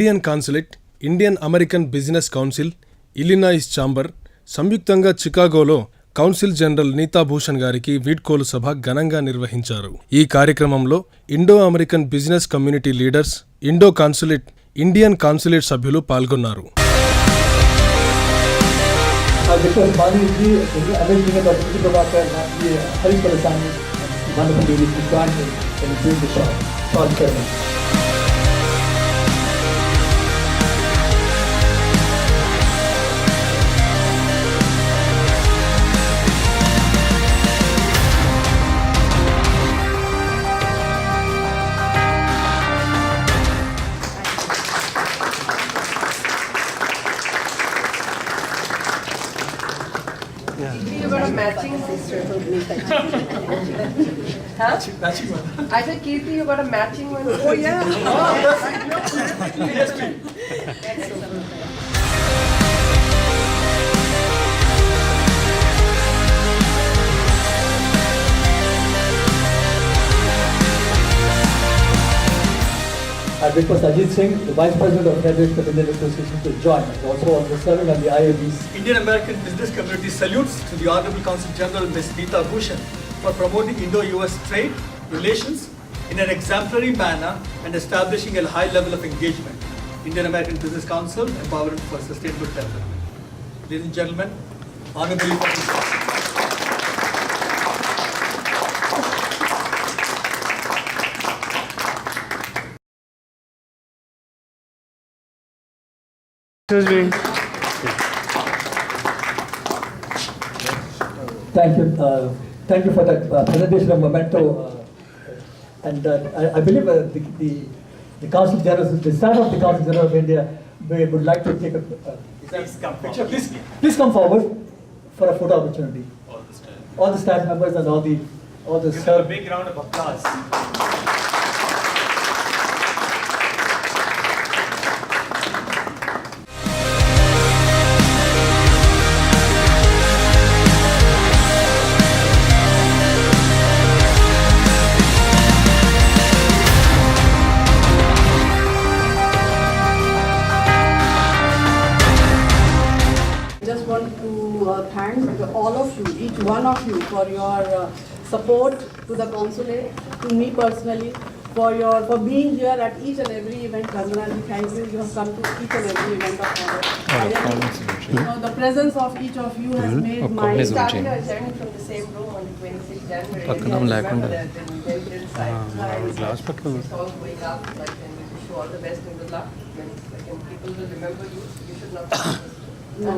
Indian consulate, Indian American business council, Illinois chamber సంయుక్తంగా చికాగోలో council general Nita Bhushan గారికి వీడ్కోలు సభ ఘనంగా నిర్వహించారు. ఈ కార్యక్రమంలో Indo American business community leaders, Indo consulate, Indian consulate సభ్యులు పాల్గొన్నారు. You got a matching sister to Neeta. Huh? Matching one. I said, Kirti, you got a matching one. Oh yeah. Excellent. I request Ajit Singh, the Vice President of Federation of Indian Association, to join. Also serving on the IAB's. Indian American business community salutes to the Honorable Consul General Ms. Neeta Bhushan for promoting Indo-US trade relations in an exemplary manner and establishing a high level of engagement. Indian American Business Council, Empowerment for Sustainable Development. Ladies and gentlemen, honorably Thank you for that presentation of memento. I believe the Consul General, the staff of the Consul General of India, we would like to take a picture. Please come forward for a photo opportunity. All the staff members and all the Give them a big round of applause. Just want to thank all of you, each one of you, for your support to the consulate, to me personally, for being here at each and every event. Personally, thank you. You have come to each and every event of ours. The presence of each of you has made my started our journey from the same room on the 26th January. I remember that when we went inside. It's all going up, but then we wish you all the best and good luck. When people will remember you, you should not forget this. No,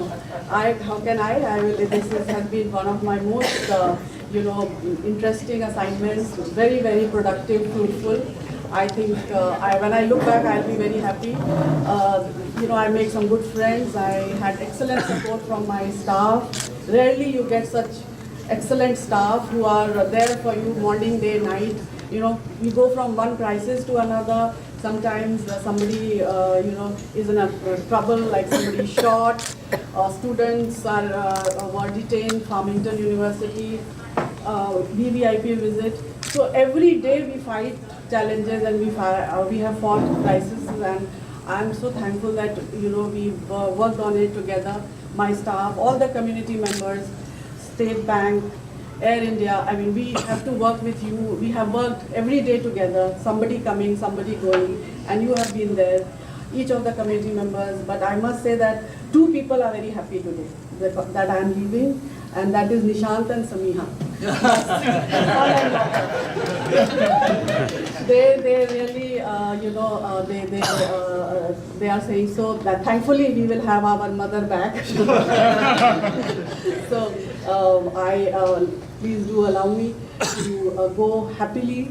how can I will, this has been one of my most, interesting assignments, very, very productive, fruitful. I think when I look back, I'll be very happy. I made some good friends. I had excellent support from my staff. Rarely you get such excellent staff who are there for you morning, day, night. We go from one crisis to another. Sometimes somebody, is in a trouble, like somebody shot. Students were detained, Farmington University, VVIP visit. So every day we fight challenges and we have fought crises, and I'm so thankful that we've worked on it together. My staff, all the community members, State Bank, Air India. I mean, we have to work with you. We have worked every day together. Somebody coming, somebody going, and you have been there. Each of the community members. But I must say that two people are very happy today that I am leaving, and that is Nishant and Samiha. They really, they are saying so that thankfully we will have our mother back. So please do allow me to go happily,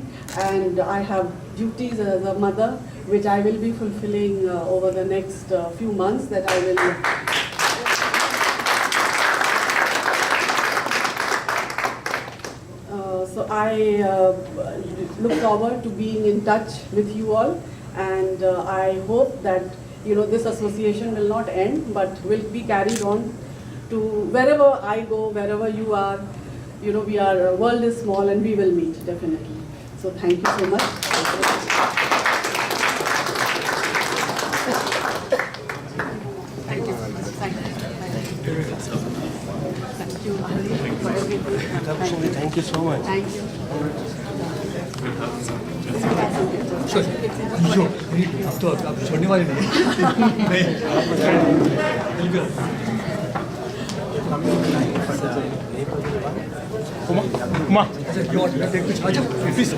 and I have duties as a mother which I will be fulfilling over the next few months, that I will so I look forward to being in touch with you all, and I hope that this association will not end but will be carried on to wherever I go, wherever you are. Our world is small and we will meet definitely. So thank you so much. Thank you so much. Thank you. जो अब तो अब छोड़ने वाले नहीं बिल्कुल You want to take which Ajam? Please.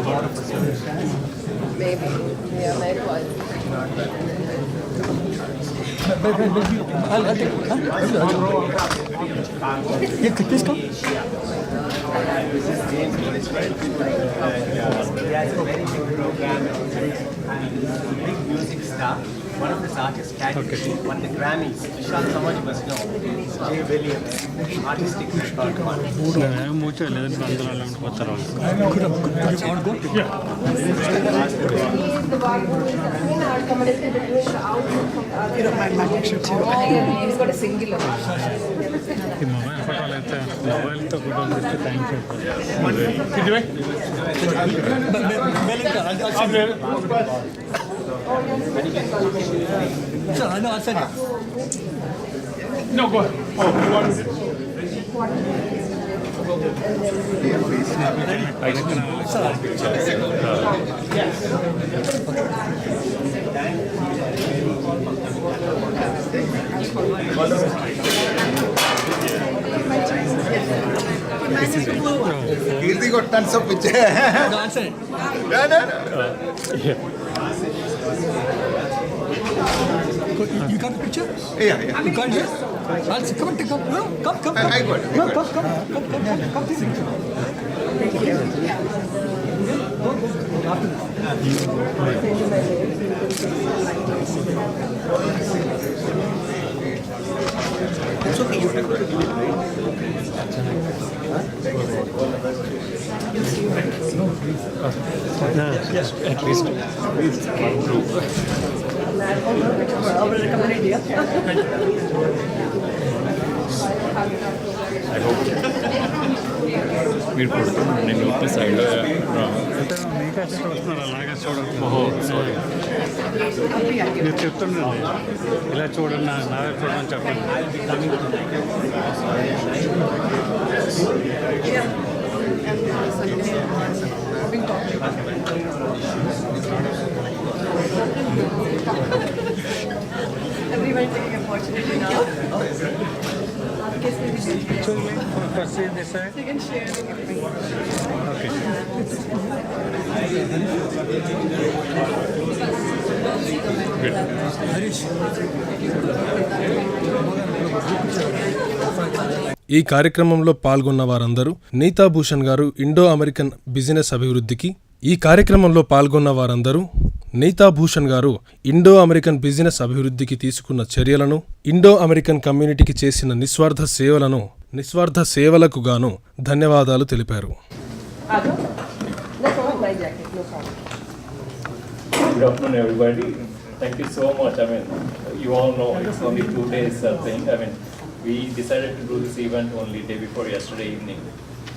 Maybe. Yeah, maybe. I'll take it. Yeah, please come. He has a very big program and big music star. One of his artists won the Grammys. Vishal someone you must know. Jay Williams, artistic record one. He's got a singular. Sir, I know, I'll send you. No, go ahead. Oh, you want Kirti got tons of pictures. No, I'll send it. You got the picture? Yeah. You got it? I'll see. Come on, take come. No, come. I got it. No, come. It's okay. You take Yes, at least one group. I hope మీరు కొడుతున్నాను నేను ఇంటి సైడ్లో ఓహో sorry మీరు చెప్తుండండి ఇలా చూడండి నా చూడని చెప్పండి Everyone taking a opportunity now. First ఏం చేస్తారు You can share with me. Okay ఈ కార్యక్రమంలో పాల్గొన్న వారందరూ నీతా భూషణ్ గారు ఇండో అమెరికన్ బిజినెస్ అభివృద్ధికి తీసుకున్న చర్యలను, ఇండో అమెరికన్ కమ్యూనిటీకి చేసిన నిస్వార్థ సేవలకు గాను ధన్యవాదాలు తెలిపారు. Good afternoon, everybody. Thank you so much. I mean, you all know it's only 2 days thing. I mean, we decided to do this event only day before yesterday evening,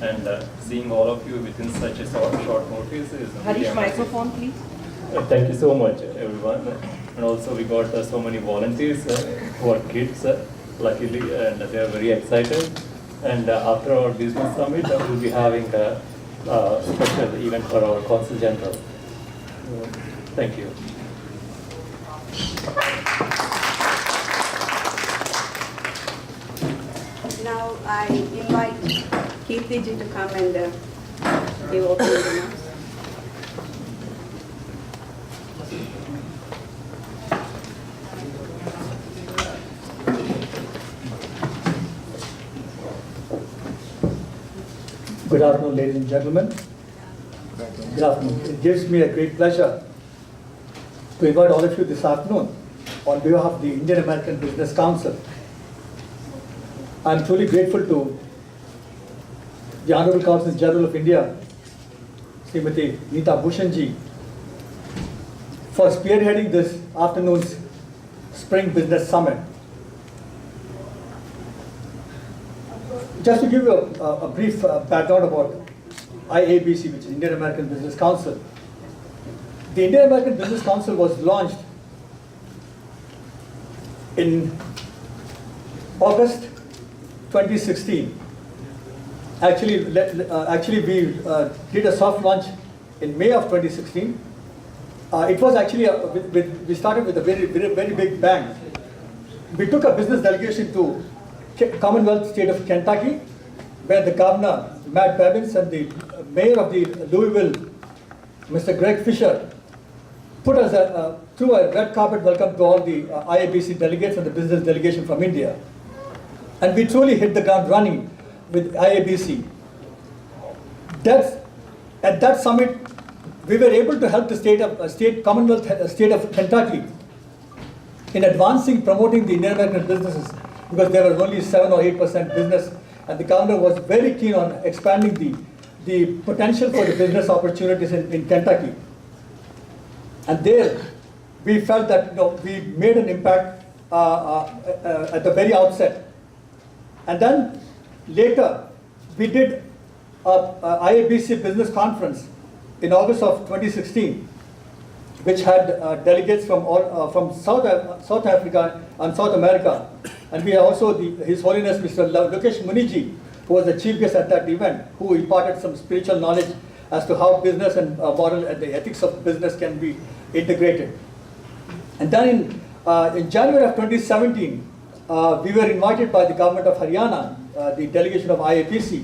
and seeing all of you within such a short notice is. Harish, microphone, please. Thank you so much, everyone. And also, we got so many volunteers who are kids, luckily, and they are very excited. And after our business summit, we'll be having a special event for our Consul General. Thank you. Now I invite Kirti ji to come and give opening remarks. Good afternoon, ladies and gentlemen. Good afternoon. It gives me a great pleasure to invite all of you this afternoon on behalf of the Indian American Business Council. I am truly grateful to the Honorable Consul General of India, Srimati Neeta Bhushan ji, for spearheading this afternoon's Spring Business Summit. Just to give you a brief background about IABC, which is Indian American Business Council. The Indian American Business Council was launched in August 2016 Actually, we did a soft launch in May of 2016. It was actually, we started with a very big bang. We took a business delegation to Commonwealth state of Kentucky, where the governor, Matt Bevins, and the mayor of the Louisville, Mr. Greg Fisher, put us through a red carpet welcome to all the IABC delegates and the business delegation from India. And we truly hit the ground running with IABC. At that summit, we were able to help the Commonwealth state of Kentucky in advancing, promoting the Indian American businesses, because there was only 7 or 8% business, and the governor was very keen on expanding the potential for the business opportunities in Kentucky. And there, we felt that we made an impact at the very outset. And then later, we did a IABC business conference in August of 2016, which had delegates from South Africa and South America. And we also, His Holiness Mr. Lokesh Muniji, who was the chief guest at that event, who imparted some spiritual knowledge as to how business and moral and the ethics of business can be integrated. And then in January of 2017, we were invited by the government of Haryana, the delegation of IABC,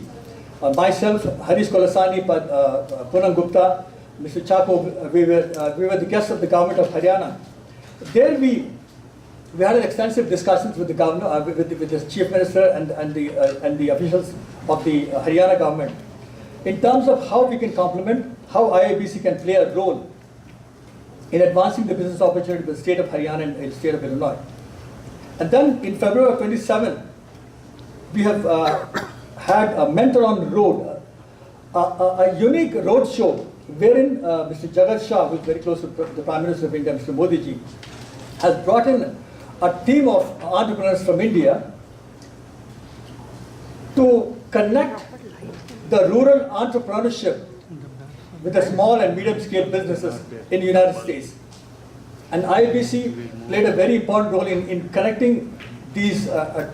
myself, Harish Kolasani, Poonam Gupta, Mr. Chako, we were the guests of the government of Haryana. There we had an extensive discussions with the governor, with the chief minister and the officials of the Haryana government, in terms of how we can complement, how IABC can play a role in advancing the business opportunity with the state of Haryana and the state of Illinois. And then in February of 27, we have had a mentor on the road, a unique road show wherein Mr. Jagat Shah, who is very close to the Prime Minister of India, Mr. Modi ji, has brought in a team of entrepreneurs from India to connect the rural entrepreneurship with the small and medium scale businesses in the United States. And IABC played a very important role in connecting these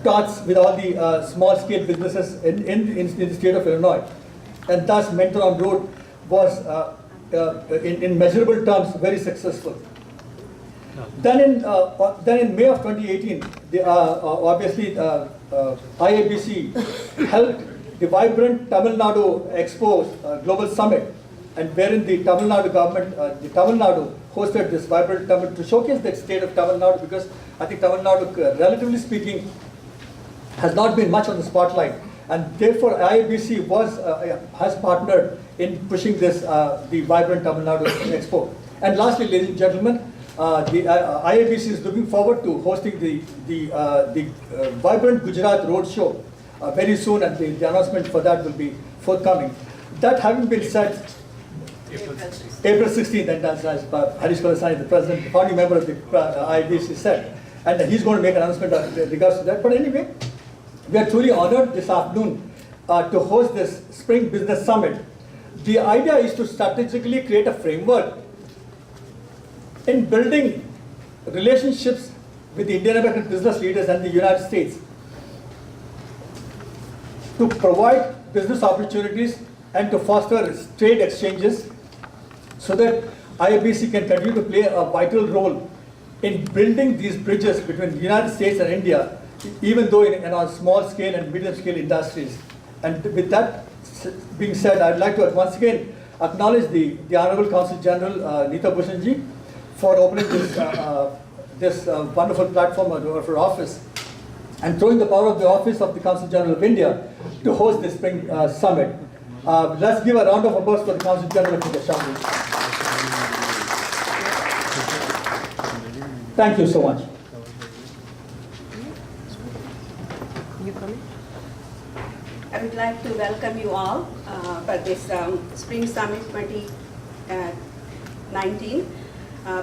dots with all the small scale businesses in the state of Illinois. And thus Mentor on Road was in measurable terms very successful. Then in May of 2018, obviously IABC held the Vibrant Tamil Nadu Expo Global Summit, and wherein the Tamil Nadu government, the Tamil Nadu hosted this Vibrant Tamil to showcase the state of Tamil Nadu, because I think Tamil Nadu, relatively speaking, has not been much on the spotlight, and therefore IABC has partnered in pushing this the Vibrant Tamil Nadu Expo. And lastly, ladies and gentlemen, the IABC is looking forward to hosting the Vibrant Gujarat Roadshow very soon, and the announcement for that will be forthcoming. That having been said, April 16th, and as Harish Kolasani, the president, the founding member of the IABC said, and he's going to make an announcement with regards to that. But anyway, we are truly honored this afternoon to host this Spring Business Summit. The idea is to strategically create a framework in building relationships with the Indian American business leaders and the United States to provide business opportunities and to foster trade exchanges so that IABC can continue to play a vital role in building these bridges between the United States and India, even though in on small scale and medium scale industries. And with that being said, I'd like to once again acknowledge the Honorable Consul General Neeta Bhushan ji for opening this wonderful platform of her office and throwing the power of the office of the Consul General of India to host this Spring Summit. Let's give a round of applause for the Consul General of India, Shambhu. Thank you so much. I would like to welcome you all for this Spring Summit 2019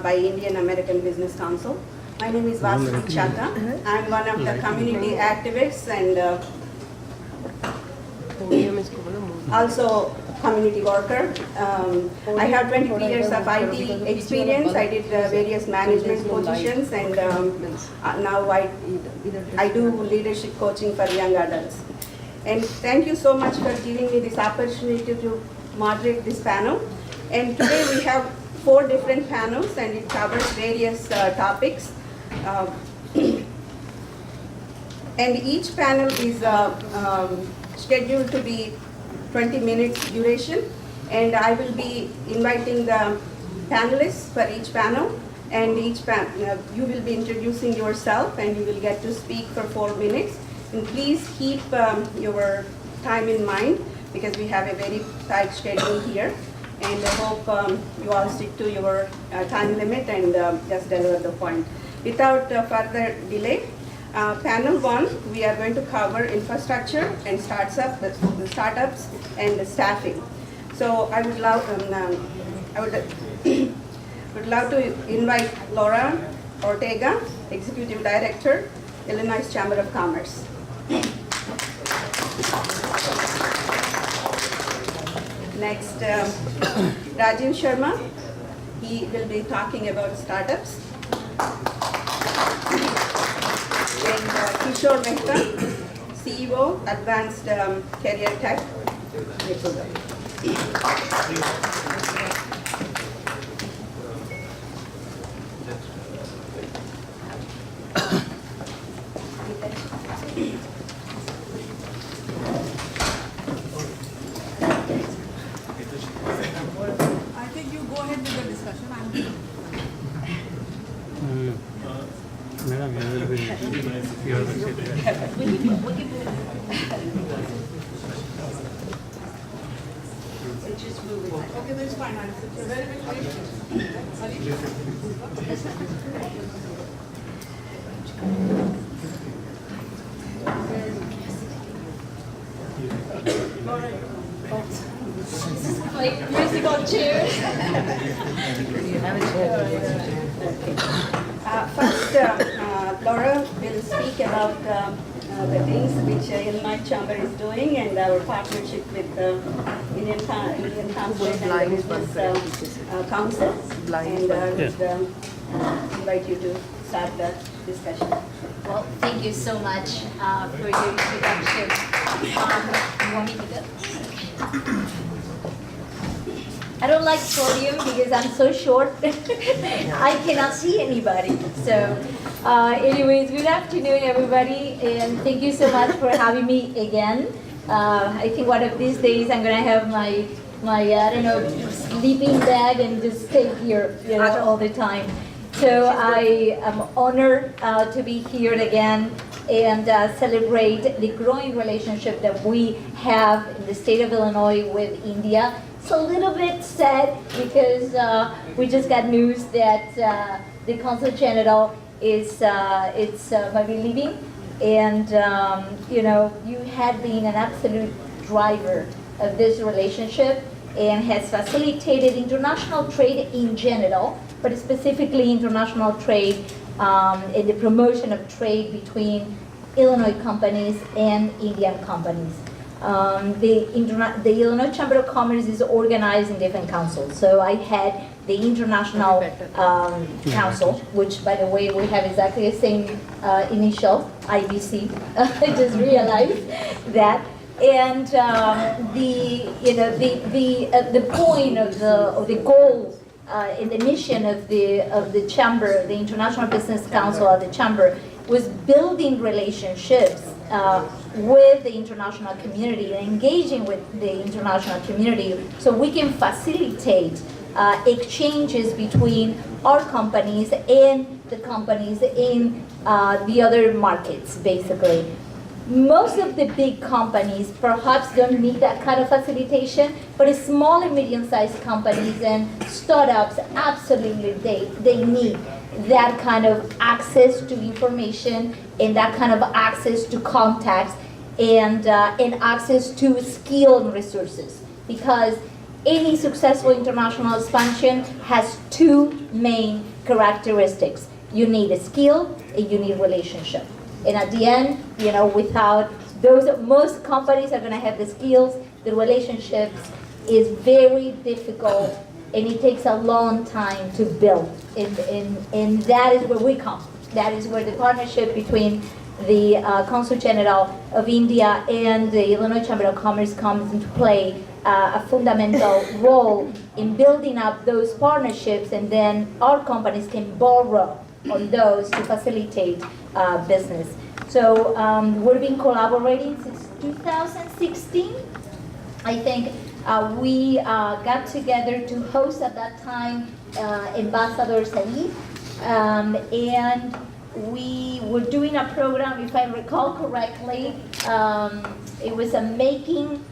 by Indian American Business Council. My name is Vasudha Chata. I'm one of the community activists and also community worker. I have 23 years of IT experience. I did various management positions, and now I do leadership coaching for young adults. And thank you so much for giving me this opportunity to moderate this panel. And today we have 4 different panels, and it covers various topics. And each panel is scheduled to be 20 minutes duration. And I will be inviting the panelists for each panel. And you will be introducing yourself, and you will get to speak for 4 minutes. And please keep your time in mind, because we have a very tight schedule here. And I hope you all stick to your time limit and just deliver the point. Without further delay, panel 1, we are going to cover infrastructure and startups and staffing. So I would love, would love to invite Laura Ortega, Executive Director, Illinois Chamber of Commerce. Next, Rajiv Sharma. He will be talking about startups. And Kishore Mehta, CEO, Advanced Career Tech. I think you go ahead with the discussion. Madam, you will be here. Okay, that's fine. I'll sit here. Very Like musical chairs. First, Laura will speak about the things which Illinois Chamber is doing and our partnership with Indian Council and the Business Council. And I would invite you to start the discussion. Well, thank you so much for your introduction. You want me to go? I don't like podium because I'm so short. I cannot see anybody. So, anyways, good afternoon, everybody, and thank you so much for having me again. I think one of these days I'm gonna have my I don't know, sleeping bag and just stay here, you know, all the time. So I am honored to be here again and celebrate the growing relationship that we have in the state of Illinois with India. It's a little bit sad because we just got news that the Consul General is might be leaving, and you know, you had been an absolute driver of this relationship and has facilitated international trade in general, but specifically international trade in the promotion of trade between Illinois companies and Indian companies. The Illinois Chamber of Commerce is organized in different councils. So I had the International Council, which, by the way, we have exactly the same initial, IBC. I just realized that. And the point of the goal and the mission of the chamber, the International Business Council of the chamber, was building relationships with the international community and engaging with the international community so we can facilitate exchanges between our companies and the companies in the other markets, basically. Most of the big companies perhaps don't need that kind of facilitation, but small and medium-sized companies and startups, absolutely they need that kind of access to information and that kind of access to contacts and access to skilled resources. Because any successful international expansion has 2 main characteristics. You need a skill and you need relationship. And at the end, you know, without those, most companies are going to have the skills. The relationships is very difficult, and it takes a long time to build. And that is where we come. That is where the partnership between the Consul General of India and the Illinois Chamber of Commerce comes into play a fundamental role in building up those partnerships, and then our companies can borrow on those to facilitate business. So we've been collaborating since 2016. I think we got together to host at that time Ambassador Saeed, and we were doing a program, if I recall correctly, it was a Making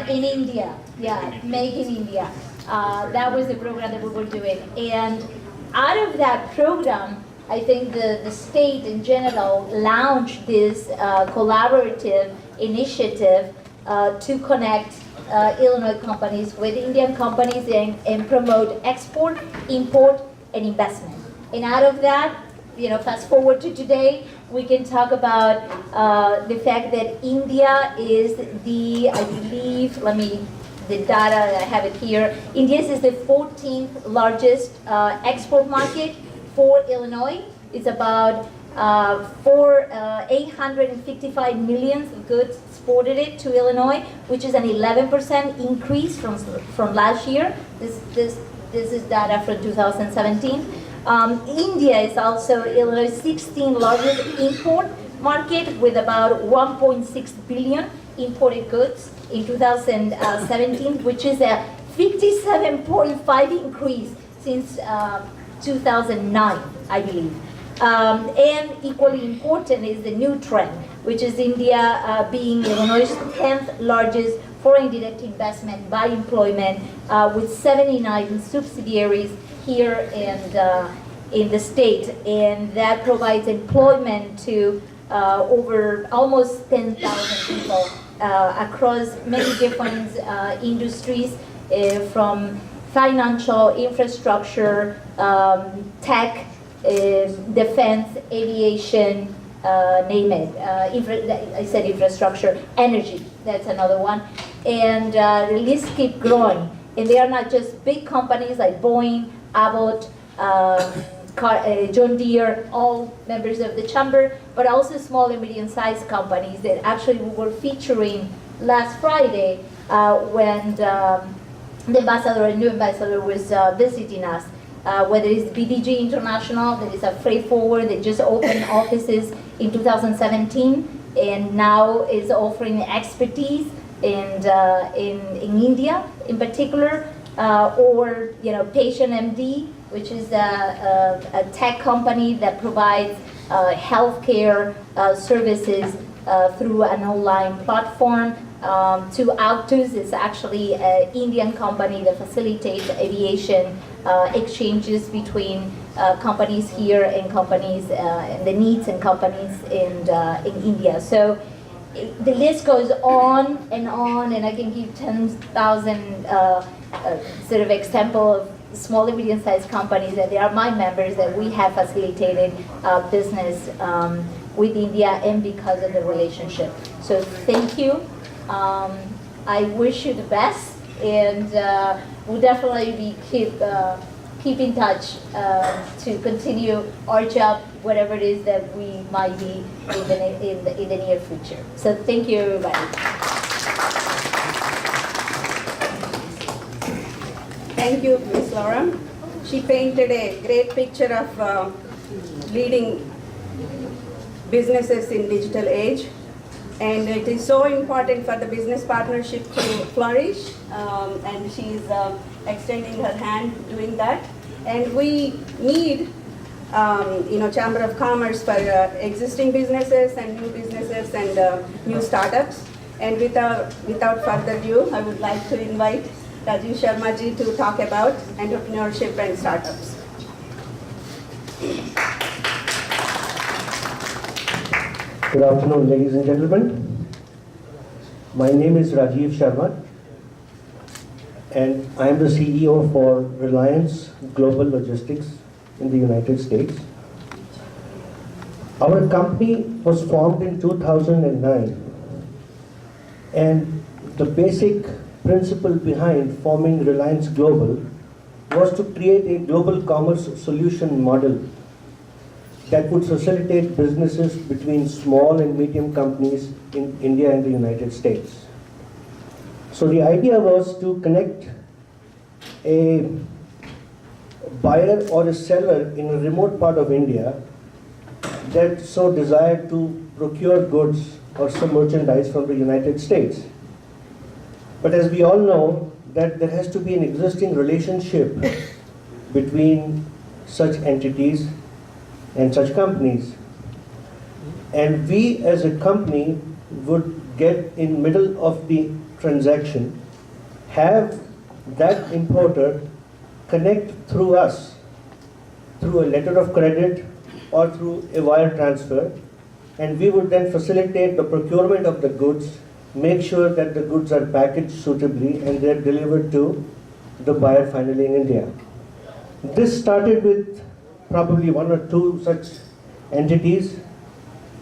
in India. Yeah, Make in India. That was the program that we were doing. And out of that program, I think the state in general launched this collaborative initiative to connect Illinois companies with Indian companies and promote export, import, and investment. And out of that, fast forward to today, we can talk about the fact that India is I believe, the data, I have it here. India is the 14th largest export market for Illinois. It's about 855 million goods exported it to Illinois, which is an 11% increase from last year. This is data from 2017. India is also Illinois' 16th largest import market with about 1.6 billion imported goods in 2017, which is a 57.5 increase since 2009, I believe. And equally important is the new trend, which is India being Illinois' 10th largest foreign direct investment by employment, with 79 subsidiaries here in the state, and that provides employment to over almost 10,000 people across many different industries, from financial, infrastructure, tech, defense, aviation, name it. I said infrastructure, energy, that's another one. And the list keeps growing. And they are not just big companies like Boeing, Abbott, John Deere, all members of the chamber, but also small and medium-sized companies that actually we were featuring last Friday when the new ambassador was visiting us. Whether it's BDG International, that is a freight forward that just opened offices in 2017 and now is offering expertise in India in particular, or Patient MD, which is a tech company that provides healthcare services through an online platform. To Altus is actually an Indian company that facilitates aviation exchanges between companies here and companies, and the needs and companies in India. So the list goes on, and I can give 10,000 sort of example of small and medium-sized companies that they are my members that we have facilitated business with India, and because of the relationship. So thank you. I wish you the best, and we'll definitely keep in touch to continue our job, whatever it is that we might be in the near future. So thank you, everybody. Thank you, Ms. Laura. She painted a great picture of leading businesses in digital age. And it is so important for the business partnership to flourish, and she's extending her hand doing that. And we need, Chamber of Commerce for existing businesses and new businesses and new startups. And without further ado, I would like to invite Rajiv Sharma ji to talk about entrepreneurship and startups. Good afternoon, ladies and gentlemen. My name is Rajiv Sharma, and I am the CEO for Reliance Global Logistics in the United States. Our company was formed in 2009, and the basic principle behind forming Reliance Global was to create a global commerce solution model that would facilitate businesses between small and medium companies in India and the United States. So the idea was to connect a buyer or a seller in a remote part of India that so desired to procure goods or some merchandise from the United States. But as we all know, that there has to be an existing relationship between such entities and such companies. And we as a company would get in middle of the transaction, have that importer connect through us, through a letter of credit or through a wire transfer, and we would then facilitate the procurement of the goods, make sure that the goods are packaged suitably and they're delivered to the buyer finally in India. This started with probably 1 or 2 such entities,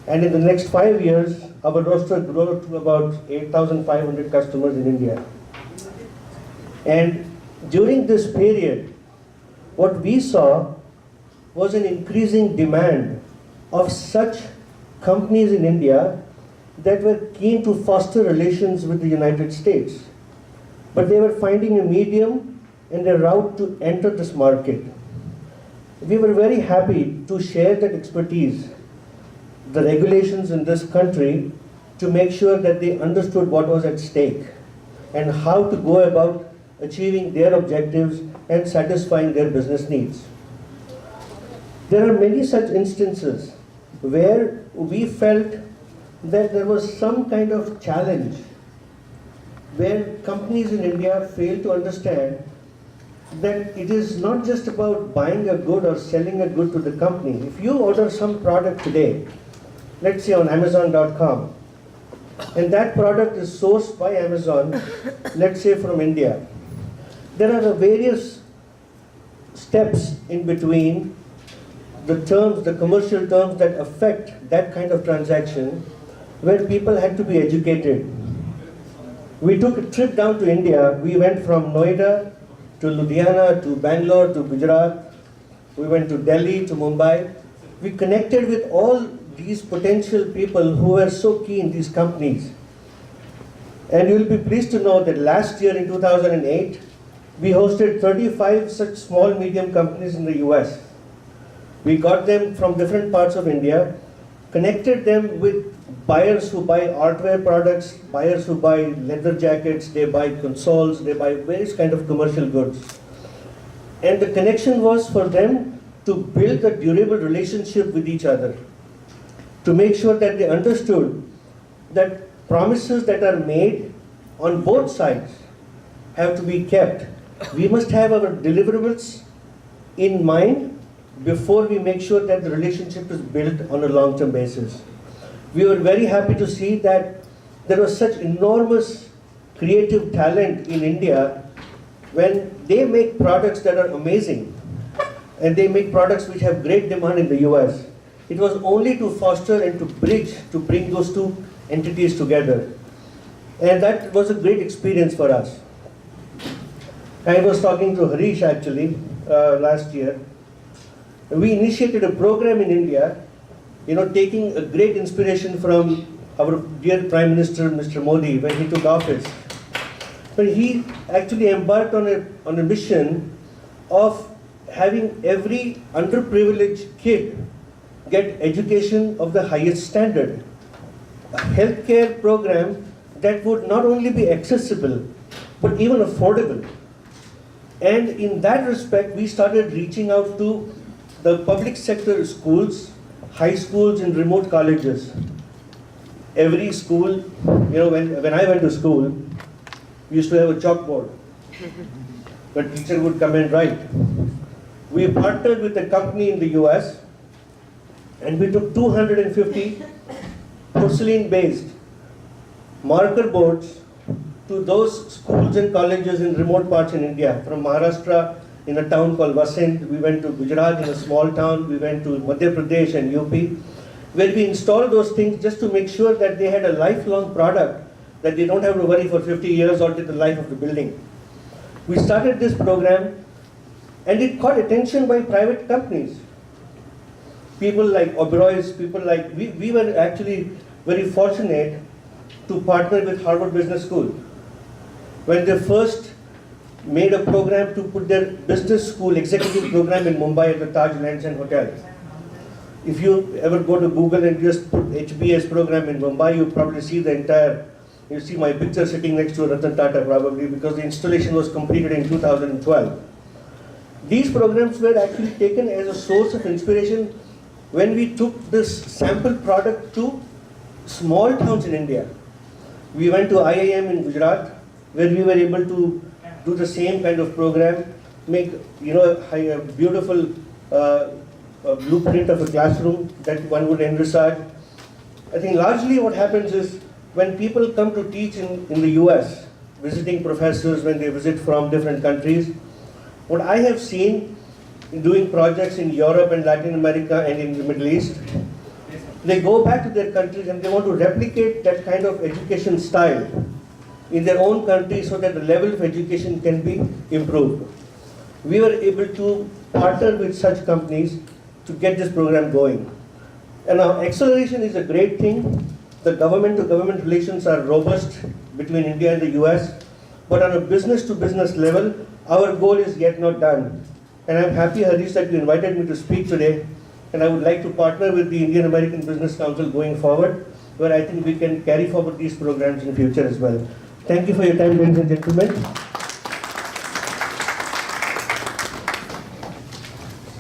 and in the next 5 years, our roster grew to about 8,500 customers in India. And during this period, what we saw was an increasing demand of such companies in India that were keen to foster relations with the United States. But they were finding a medium and a route to enter this market. We were very happy to share that expertise, the regulations in this country, to make sure that they understood what was at stake and how to go about achieving their objectives and satisfying their business needs. There are many such instances where we felt that there was some kind of challenge where companies in India fail to understand that it is not just about buying a good or selling a good to the company. If you order some product today, let's say on Amazon.com, and that product is sourced by Amazon, let's say from India, there are various steps in between the terms, the commercial terms that affect that kind of transaction, where people had to be educated. We took a trip down to India. We went from Noida to Ludhiana to Bangalore to Gujarat. We went to Delhi to Mumbai. We connected with all these potential people who were so keen, these companies. And you will be pleased to know that last year in 2008, we hosted 35 such small medium companies in the US. We got them from different parts of India, connected them with buyers who buy artware products, buyers who buy leather jackets, they buy consoles, they buy various kind of commercial goods. And the connection was for them to build a durable relationship with each other, to make sure that they understood that promises that are made on both sides have to be kept. We must have our deliverables in mind before we make sure that the relationship is built on a long-term basis. We were very happy to see that there was such enormous creative talent in India when they make products that are amazing and they make products which have great demand in the US. It was only to foster and to bridge, to bring those two entities together. And that was a great experience for us. I was talking to Harish actually last year. We initiated a program in India, taking a great inspiration from our dear Prime Minister, Mr. Modi, when he took office. But he actually embarked on a mission of having every underprivileged kid get education of the highest standard. A healthcare program that would not only be accessible, but even affordable. And in that respect, we started reaching out to the public sector schools, high schools and remote colleges. Every school, when I went to school, we used to have a chalkboard. The teacher would come and write. We partnered with a company in the US and we took 250 porcelain-based marker boards to those schools and colleges in remote parts in India. From Maharashtra, in a town called Vasant, we went to Gujarat in a small town, we went to Madhya Pradesh and UP, where we installed those things just to make sure that they had a lifelong product, that they don't have to worry for 50 years or till the life of the building. We started this program and it caught attention by private companies. people like Oberoi's, people like, we were actually very fortunate to partner with Harvard Business School. When they first made a program to put their business school executive program in Mumbai at the Taj Lands and Hotel. If you ever go to Google and just put HBS program in Mumbai, you probably see the entire, you see my picture sitting next to Ratan Tata probably, because the installation was completed in 2012. These programs were actually taken as a source of inspiration when we took this sample product to small towns in India. We went to IIM in Gujarat, where we were able to do the same kind of program, make a beautiful blueprint of a classroom that one would envisage. I think largely what happens is when people come to teach in the US, visiting professors when they visit from different countries, what I have seen in doing projects in Europe and Latin America and in the Middle East, they go back to their countries and they want to replicate that kind of education style in their own country so that the level of education can be improved. We were able to partner with such companies to get this program going. And now acceleration is a great thing. The government-to-government relations are robust between India and the US, but on a business-to-business level, our goal is yet not done. And I'm happy, Harish, that you invited me to speak today, and I would like to partner with the Indian American Business Council going forward, where I think we can carry forward these programs in future as well. Thank you for your time, ladies and gentlemen.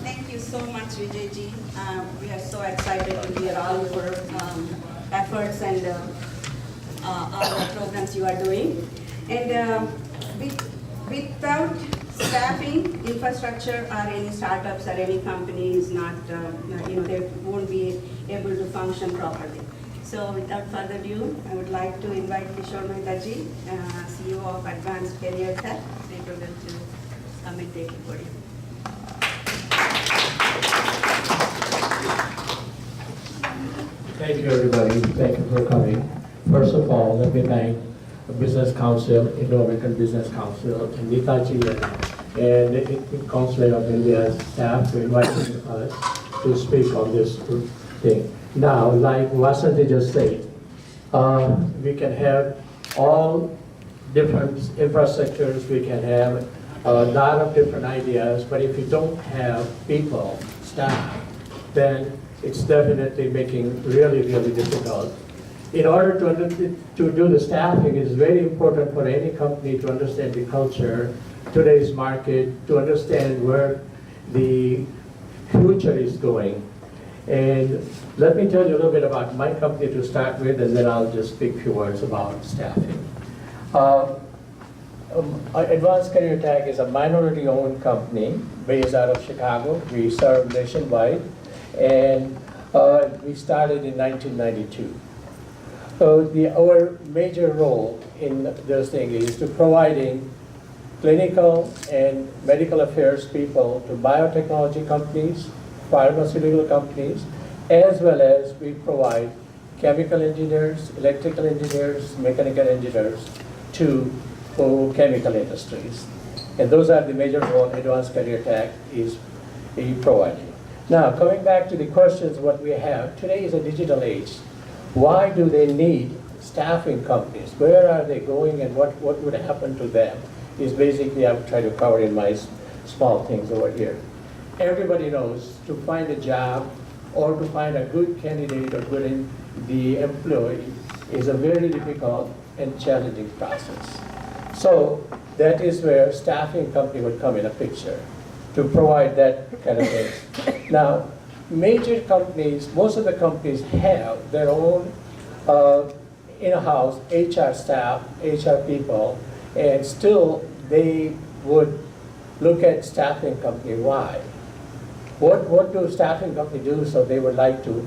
Thank you so much, Vijayji. We are so excited to hear all your efforts and all the programs you are doing. And without staffing, infrastructure, or any startups or any company is not, they won't be able to function properly. So without further ado, I would like to invite Kishore Mehtaji, CEO of Advanced Career Tech, to come and take the podium. Thank you, everybody. Thank you for coming. First of all, let me thank the Business Council, Indo-American Business Council, and Neeta and the Consulate of India's staff for inviting us to speak on this thing. Now, like Vasanthi just said, we can have all different infrastructures, we can have a lot of different ideas, but if you don't have people, staff, then it's definitely making really, really difficult. In order to do the staffing, it is very important for any company to understand the culture, today's market, to understand where the future is going. And let me tell you a little bit about my company to start with, and then I'll just speak a few words about staffing. Advanced Career Tech is a minority-owned company based out of Chicago. We serve nationwide, and we started in 1992. So our major role in this thing is to providing clinical and medical affairs people to biotechnology companies, pharmaceutical companies, as well as we provide chemical engineers, electrical engineers, mechanical engineers to chemical industries. And those are the major roles Advanced Career Tech is providing. Now, coming back to the questions what we have, today is a digital age. Why do they need staffing companies? Where are they going and what would happen to them is basically I would try to cover in my small things over here. Everybody knows to find a job or to find a good candidate or good the employee is a very difficult and challenging process. So that is where staffing company would come in a picture to provide that kind of thing. Now, major companies, most of the companies have their own in-house HR staff, HR people, and still they would look at staffing company. Why? What do staffing company do so they would like to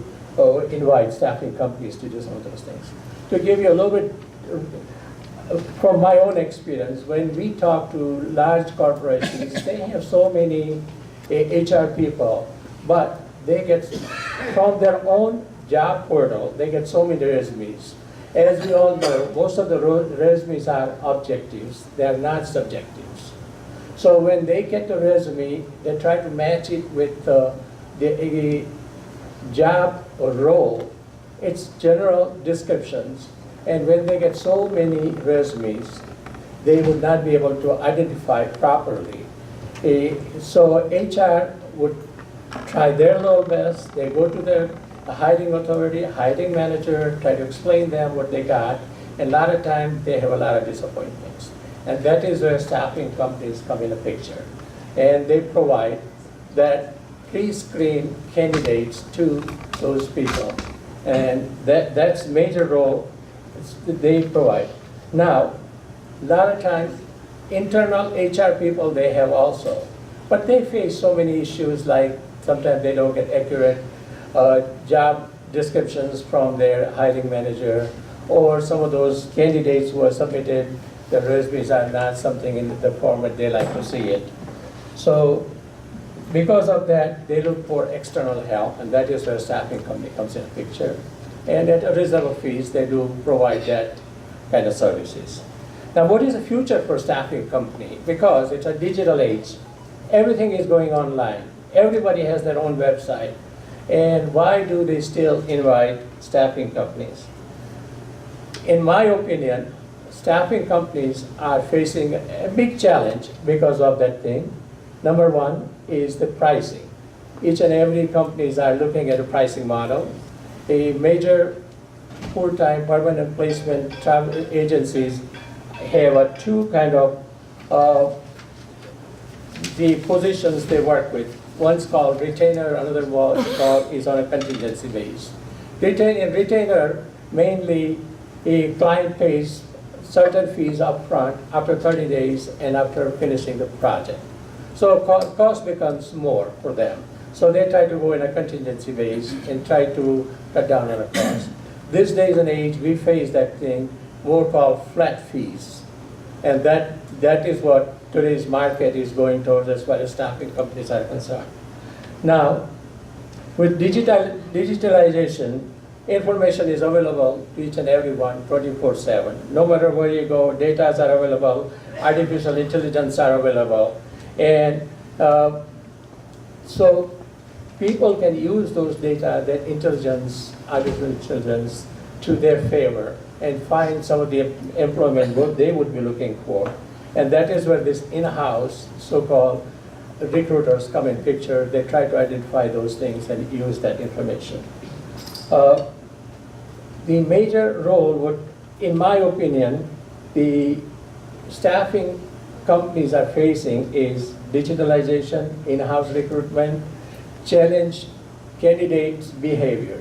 invite staffing companies to do some of those things? To give you a little bit from my own experience, when we talk to large corporations, they have so many HR people, but they get from their own job portal, they get so many resumes. As we all know, most of the resumes are objectives, they are not subjectives. So when they get the resume, they try to match it with the job or role, it's general descriptions, and when they get so many resumes, they would not be able to identify properly. So HR would try their level best. They go to the hiring authority, hiring manager, try to explain them what they got, and a lot of times they have a lot of disappointments. And that is where staffing companies come in the picture. And they provide that pre-screen candidates to those people. And that's major role they provide. Now, a lot of times, internal HR people they have also, but they face so many issues like sometimes they don't get accurate job descriptions from their hiring manager, or some of those candidates who are submitted, the resumes are not something in the format they like to see it. So because of that, they look for external help, and that is where staffing company comes in the picture. And at a reasonable fees, they do provide that kind of services. Now, what is the future for staffing company? Because it's a digital age. Everything is going online. Everybody has their own website. And why do they still invite staffing companies? In my opinion, staffing companies are facing a big challenge because of that thing. Number one is the pricing. Each and every companies are looking at a pricing model. A major full-time permanent placement travel agencies have two kind of the positions they work with. One's called retainer, another one is on a contingency base. Retainer, mainly a client pays certain fees up front after 30 days and after finishing the project. So cost becomes more for them. So they try to go in a contingency base and try to cut down on the cost. This days and age, we face that thing more called flat fees. And that is what today's market is going towards as far as staffing companies are concerned. Now, with digitalization, information is available to each and everyone 24/7. No matter where you go, data are available, artificial intelligence are available. And so people can use those data, that intelligence, artificial intelligence, to their favor and find some of the employment what they would be looking for. And that is where this in-house so-called recruiters come in picture. They try to identify those things and use that information. The major role would, in my opinion, the staffing companies are facing is digitalization, in-house recruitment, challenge candidates' behavior.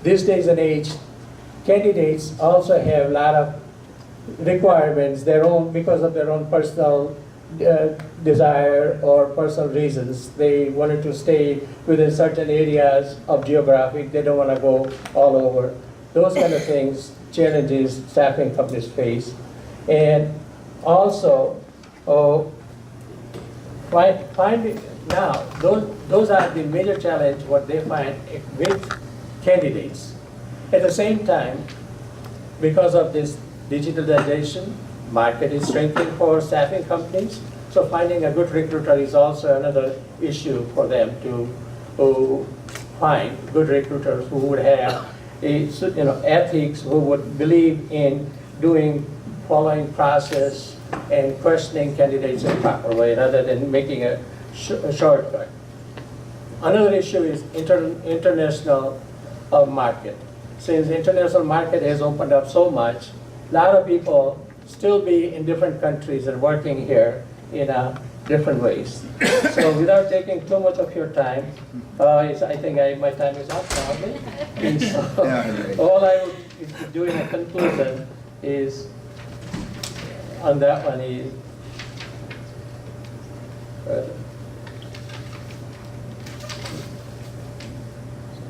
These days and age, candidates also have a lot of requirements, because of their own personal desire or personal reasons. They wanted to stay within certain areas of geographic. They don't want to go all over. Those kind of things, challenges staffing companies face. And also, finding now, those are the major challenge what they find with candidates. At the same time, because of this digitalization, market is shrinking for staffing companies. So finding a good recruiter is also another issue for them to find good recruiters who would have ethics, who would believe in following process and questioning candidates in a proper way rather than making a shortcut. Another issue is international market. Since the international market has opened up so much, a lot of people still be in different countries and working here in different ways. So without taking too much of your time, I think my time is up probably. And so all I would do in a conclusion is, on that one is,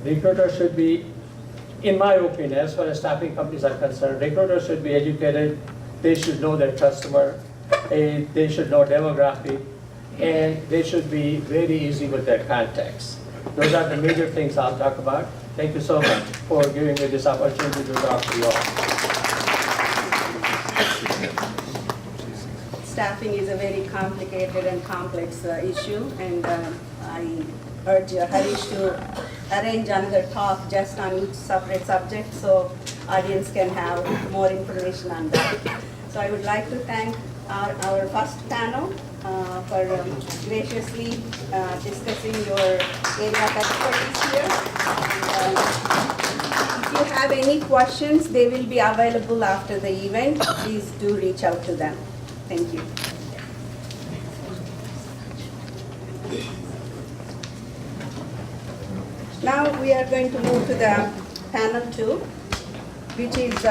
recruiters should be, in my opinion, as far as staffing companies are concerned, recruiters should be educated. They should know their customer. They should know demographic, and they should be very easy with their contacts. Those are the major things I'll talk about. Thank you so much for giving me this opportunity to talk to you all. Staffing is a very complicated and complex issue, and I urge Harish to arrange another talk just on each separate subject so audience can have more information on that. So I would like to thank our first panel for graciously discussing your area of expertise here. If you have any questions, they will be available after the event. Please do reach out to them. Thank you. Now we are going to move to the panel 2, which is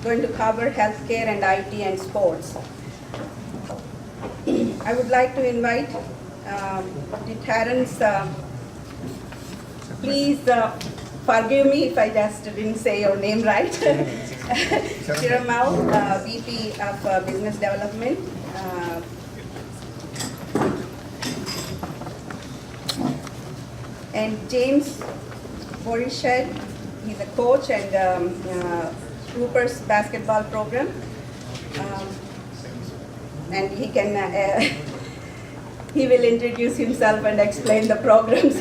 going to cover healthcare and IT and sports. I would like to invite the Terrence, please forgive me if I just didn't say your name right. Chiramal, VP of Business Development. And James Borished, he's a coach and Cooper's basketball program. And he can, he will introduce himself and explain the programs.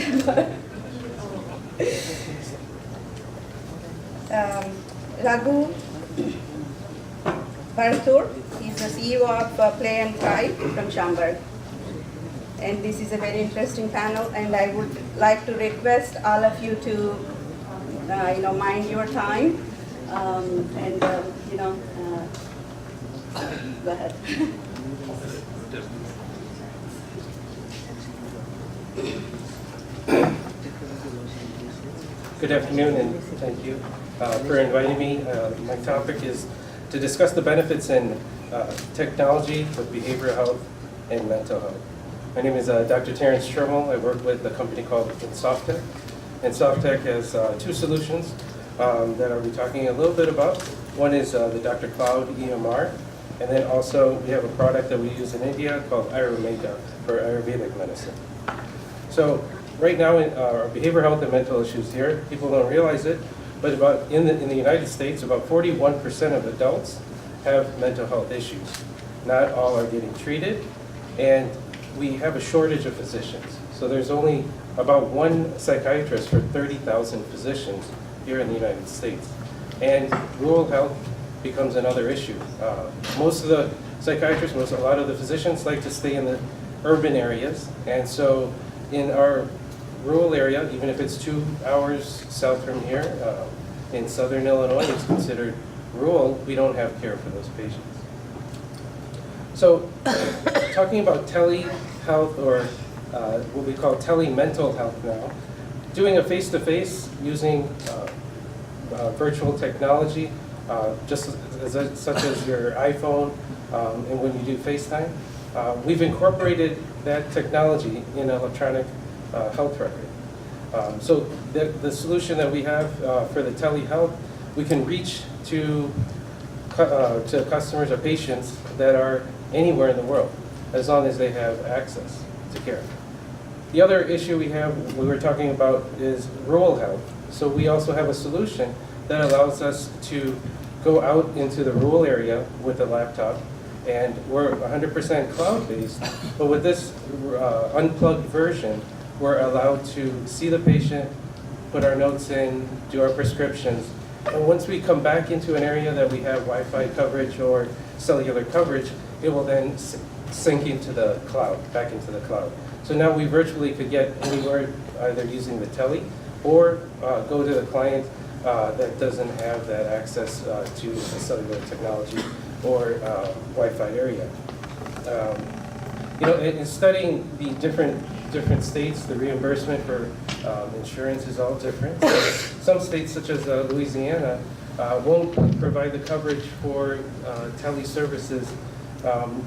Raghu Baratur, he's the CEO of Play and Cry from Schaumburg. And this is a very interesting panel, and I would like to request all of you to, mind your time, go ahead. Good afternoon, and thank you for inviting me. My topic is to discuss the benefits in technology with behavioral health and mental health. My name is Dr. Terrence Shermill. I work with a company called Softech. And Softech has two solutions that I'll be talking a little bit about. One is the Dr. Cloud EMR, and then also we have a product that we use in India called Ayurveda for Ayurvedic medicine. So right now in our behavioral health and mental issues here, people don't realize it, but in the United States, about 41% of adults have mental health issues. Not all are getting treated, and we have a shortage of physicians. So there's only about one psychiatrist for 30,000 physicians here in the United States. And rural health becomes another issue. Most of the psychiatrists, a lot of the physicians like to stay in the urban areas. And so in our rural area, even if it's 2 hours south from here, in southern Illinois, it's considered rural, we don't have care for those patients. So talking about telehealth, or what we call tele-mental health now, doing a face-to-face using virtual technology, such as your iPhone, and when you do FaceTime, we've incorporated that technology in electronic health record. So the solution that we have for the telehealth, we can reach to customers or patients that are anywhere in the world, as long as they have access to care. The other issue we were talking about is rural health. So we also have a solution that allows us to go out into the rural area with a laptop, and we're 100% cloud-based, but with this unplugged version, we're allowed to see the patient, put our notes in, do our prescriptions, and once we come back into an area that we have Wi-Fi coverage or cellular coverage, it will then sync into the cloud, back into the cloud. So now we virtually could get anywhere, either using the tele or go to the client that doesn't have that access to the cellular technology or Wi-Fi area. In studying the different states, the reimbursement for insurance is all different. So some states, such as Louisiana, won't provide the coverage for tele services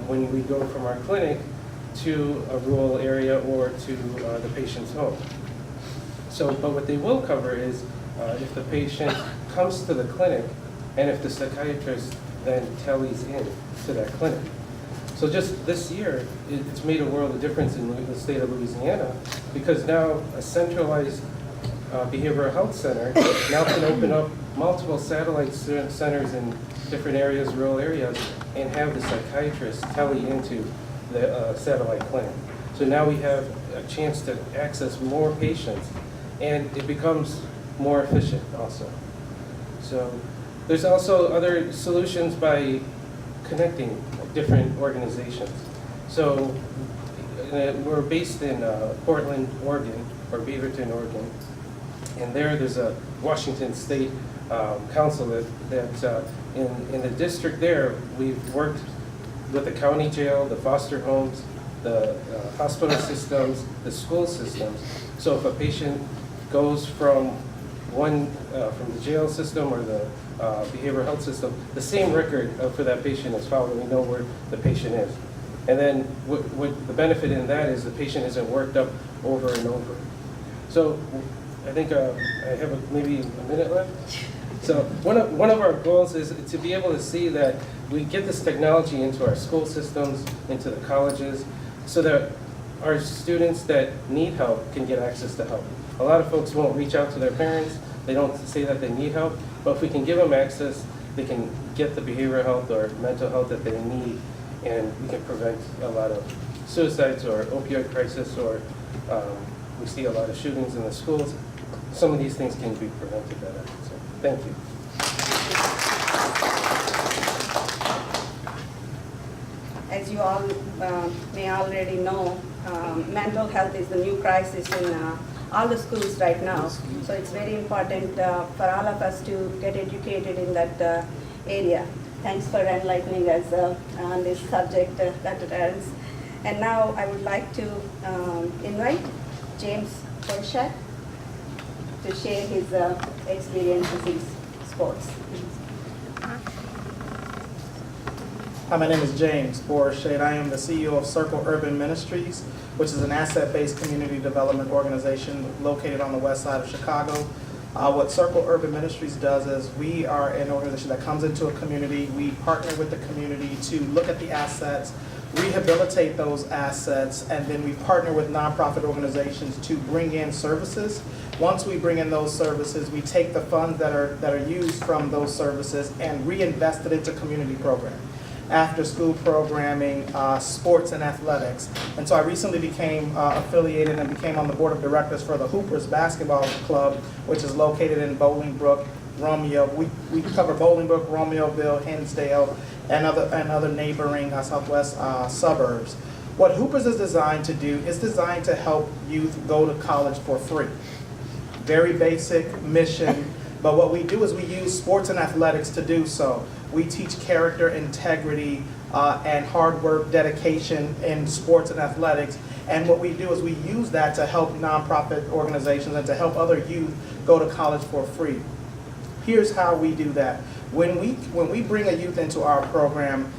when we go from our clinic to a rural area or to the patient's home. So, but what they will cover is if the patient comes to the clinic and if the psychiatrist then teles in to that clinic. So just this year, it's made a world of difference in the state of Louisiana, because now a centralized behavioral health center now can open up multiple satellite centers in different areas, rural areas, and have the psychiatrist tele into the satellite clinic. So now we have a chance to access more patients, and it becomes more efficient also. So there's also other solutions by connecting different organizations. So we're based in Portland, Oregon, or Beaverton, Oregon, and there's a Washington State Council that in the district there, we've worked with the county jail, the foster homes, the hospital systems, the school systems. So if a patient goes from from the jail system or the behavioral health system, the same record for that patient is followed, and we know where the patient is. And then what the benefit in that is the patient isn't worked up over and over. So I think I have maybe a minute left. So one of our goals is to be able to see that we get this technology into our school systems, into the colleges, so that our students that need help can get access to help. A lot of folks won't reach out to their parents. They don't say that they need help, but if we can give them access, they can get the behavioral health or mental health that they need, and we can prevent a lot of suicides or opioid crisis, or we see a lot of shootings in the schools. Some of these things can be prevented better. So, thank you. As you all may already know, mental health is the new crisis in all the schools right now. So it's very important for all of us to get educated in that area. Thanks for enlightening us on this subject, Dr. Terrence. And now I would like to invite James Borchardt to share his experiences in sports. Hi, my name is James Borchardt. I am the CEO of Circle Urban Ministries, which is an asset-based community development organization located on the west side of Chicago. What Circle Urban Ministries does is we are an organization that comes into a community. We partner with the community to look at the assets, rehabilitate those assets, and then we partner with nonprofit organizations to bring in services. Once we bring in those services, we take the funds that are used from those services and reinvest it into community programming, after-school programming, sports and athletics. And so I recently became affiliated and became on the board of directors for the Hoopers Basketball Club, which is located in Bolingbrook, Romeo. We cover Bolingbrook, Romeoville, Hinsdale, and other neighboring southwest suburbs. What Hoopers is designed to do is designed to help youth go to college for free. Very basic mission, but what we do is we use sports and athletics to do so. We teach character, integrity, and hard work, dedication in sports and athletics. And what we do is we use that to help nonprofit organizations and to help other youth go to college for free. Here's how we do that. When we bring a youth into our program,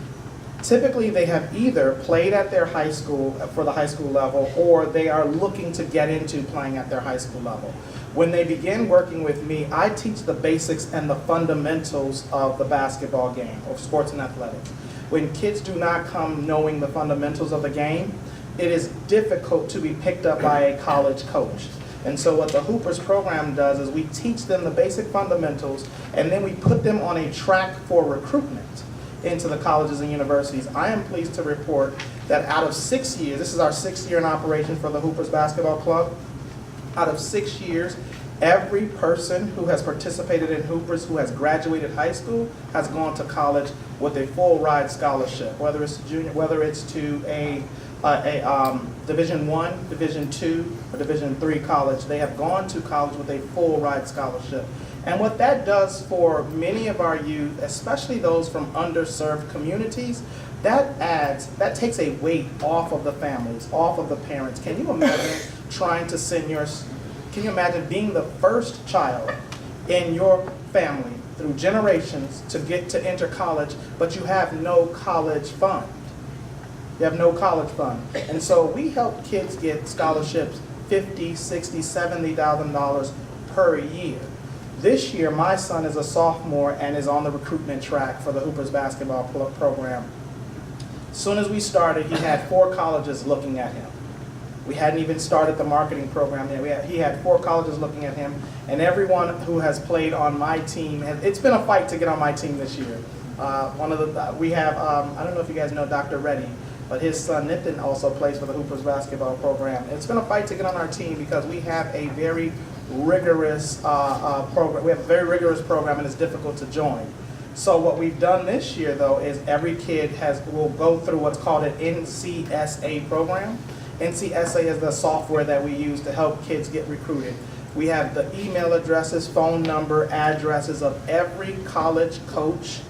typically they have either played at their high school for the high school level, or they are looking to get into playing at their high school level. When they begin working with me, I teach the basics and the fundamentals of the basketball game, of sports and athletics. When kids do not come knowing the fundamentals of the game, it is difficult to be picked up by a college coach. And so what the Hoopers program does is we teach them the basic fundamentals, and then we put them on a track for recruitment into the colleges and universities. I am pleased to report that out of 6 years, this is our 6th year in operation for the Hoopers Basketball Club, out of 6 years, every person who has participated in Hoopers who has graduated high school has gone to college with a full ride scholarship, whether it's to a Division I, Division II, or Division III college. They have gone to college with a full ride scholarship. And what that does for many of our youth, especially those from underserved communities, that takes a weight off of the families, off of the parents. Can you imagine can you imagine being the first child in your family through generations to get to enter college, but you have no college fund? You have no college fund. And so we help kids get scholarships, $50,000, $60,000, $70,000 per year. This year, my son is a sophomore and is on the recruitment track for the Hoopers basketball program. As soon as we started, he had 4 colleges looking at him. We hadn't even started the marketing program yet. He had 4 colleges looking at him, and everyone who has played on my team, it's been a fight to get on my team this year. We have, I don't know if you guys know Dr. Reddy. but his son Nitin also plays for the Hoopers basketball program. It's going to fight to get on our team because we have a very rigorous program. We have a very rigorous program, and it's difficult to join. So what we've done this year, though, is every kid will go through what's called an NCSA program. NCSA is the software that we use to help kids get recruited. We have the email addresses, phone number, addresses of every college coach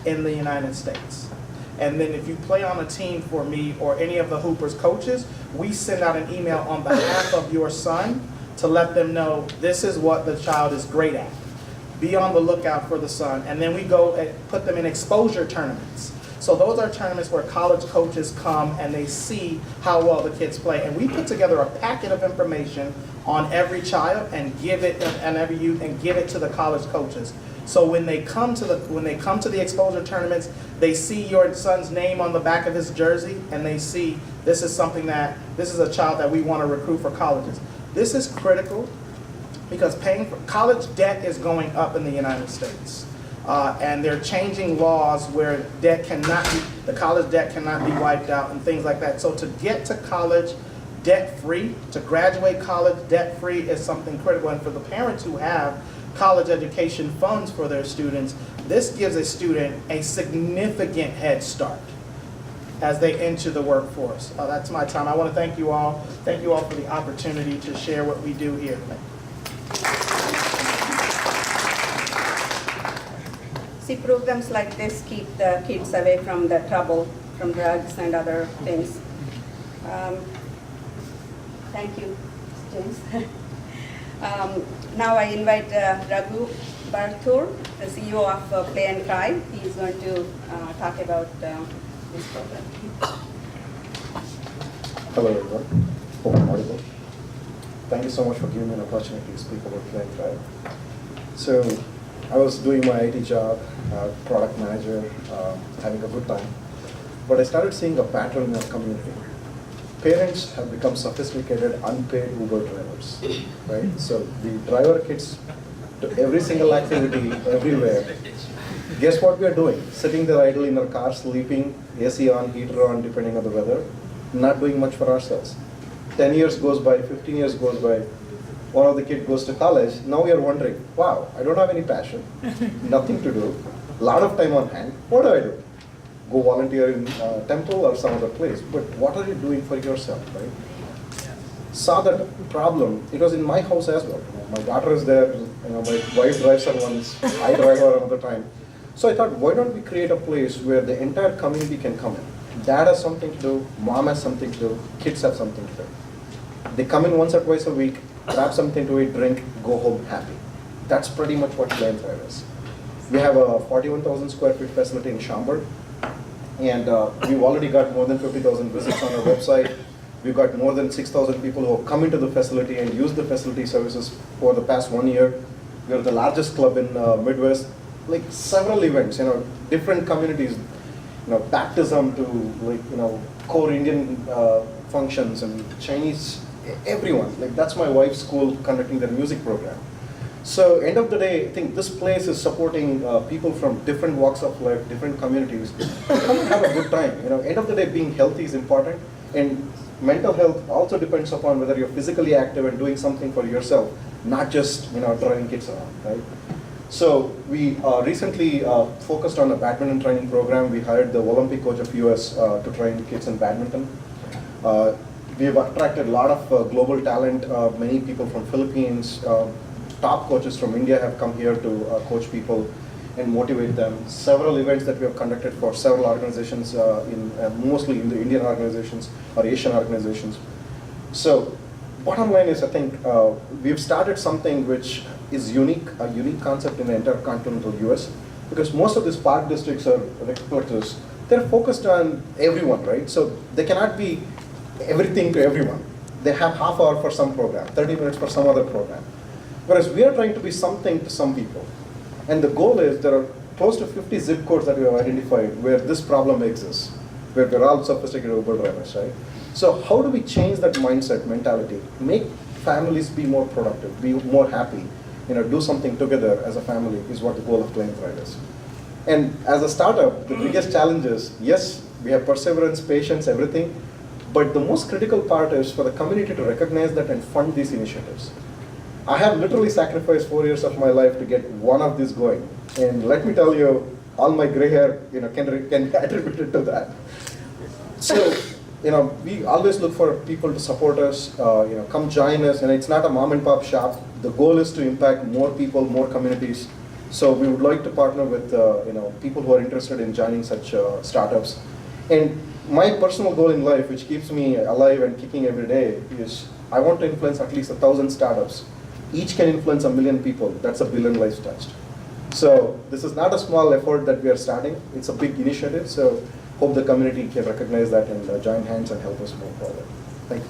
in the United States. And then if you play on a team for me or any of the Hoopers coaches, we send out an email on behalf of your son to let them know this is what the child is great at. Be on the lookout for the son. And then we go and put them in exposure tournaments. So those are tournaments where college coaches come and they see how well the kids play. And we put together a packet of information on every child and give it and every youth and give it to the college coaches. So when they come to the exposure tournaments, they see your son's name on the back of his jersey and they see this is a child that we want to recruit for colleges. This is critical because paying for college debt is going up in the United States. And they're changing laws where the college debt cannot be wiped out and things like that. So to get to college debt-free, to graduate college debt-free is something critical. And for the parents who have college education funds for their students, this gives a student a significant head start as they enter the workforce. That's my time. I want to thank you all. Thank you all for the opportunity to share what we do here. See, programs like this keep the kids away from the trouble, from drugs and other things. Thank you, James. Now I invite Raghu Barthur, the CEO of Play and Cry. He is going to talk about this program. Hello everyone, hope I'm audible. Thank you so much for giving me an opportunity to speak about Play and Cry. So, I was doing my IT job, product manager, having a good time. But I started seeing a pattern in our community. Parents have become sophisticated, unpaid Uber drivers, right? So we drive our kids to every single activity, everywhere. Guess what we are doing? Sitting there idle in our car, sleeping, AC on, heater on, depending on the weather, not doing much for ourselves. 10 years goes by, 15 years goes by, one of the kids goes to college, now we are wondering, wow, I don't have any passion, nothing to do, a lot of time on hand, what do I do? Go volunteer in temple or some other place, but what are you doing for yourself, right? Saw that problem, it was in my house as well. My daughter is there, my wife drives her once, I drive her another time. So I thought, why don't we create a place where the entire community can come in? Dad has something to do, mom has something to do, kids have something to do. They come in once or twice a week, grab something to eat, drink, go home happy. That's pretty much what Play and Cry is. We have a 41,000 square feet facility in Schaumburg, and we've already got more than 50,000 visits on our website. We've got more than 6,000 people who have come into the facility and used the facility services for the past 1 year. We are the largest club in Midwest. Like several events, different communities, baptism to core Indian functions and Chinese, everyone. Like that's my wife's school conducting their music program. So end of the day, I think this place is supporting people from different walks of life, different communities. Come and have a good time. End of the day, being healthy is important, and mental health also depends upon whether you're physically active and doing something for yourself, not just driving kids around, right? So we recently focused on a badminton training program. We hired the Olympic coach of US to train kids in badminton. We've attracted a lot of global talent, many people from Philippines. Top coaches from India have come here to coach people and motivate them. Several events that we have conducted for several organizations, mostly in the Indian organizations or Asian organizations. So bottom line is, I think we've started something which is unique, a unique concept in the entire continental US, because most of these park districts or recruiters, they're focused on everyone, right? So they cannot be everything to everyone. They have half hour for some program, 30 minutes for some other program. Whereas we are trying to be something to some people. And the goal is there are close to 50 zip codes that we have identified where this problem exists, where we're all sophisticated Uber drivers, right? So how do we change that mindset, mentality, make families be more productive, be more happy, do something together as a family is what the goal of Play and Cry is. And as a startup, the biggest challenge is, yes, we have perseverance, patience, everything. But the most critical part is for the community to recognize that and fund these initiatives. I have literally sacrificed 4 years of my life to get one of these going. And let me tell you, all my gray hair, can attribute it to that. So, we always look for people to support us, come join us, and it's not a mom and pop shop. The goal is to impact more people, more communities. So we would like to partner with, people who are interested in joining such startups. And my personal goal in life, which keeps me alive and kicking every day, is I want to influence at least 1,000 startups. Each can influence 1 million people. That's 1 billion lives touched. So this is not a small effort that we are starting. It's a big initiative. So hope the community can recognize that and join hands and help us move forward. Thank you.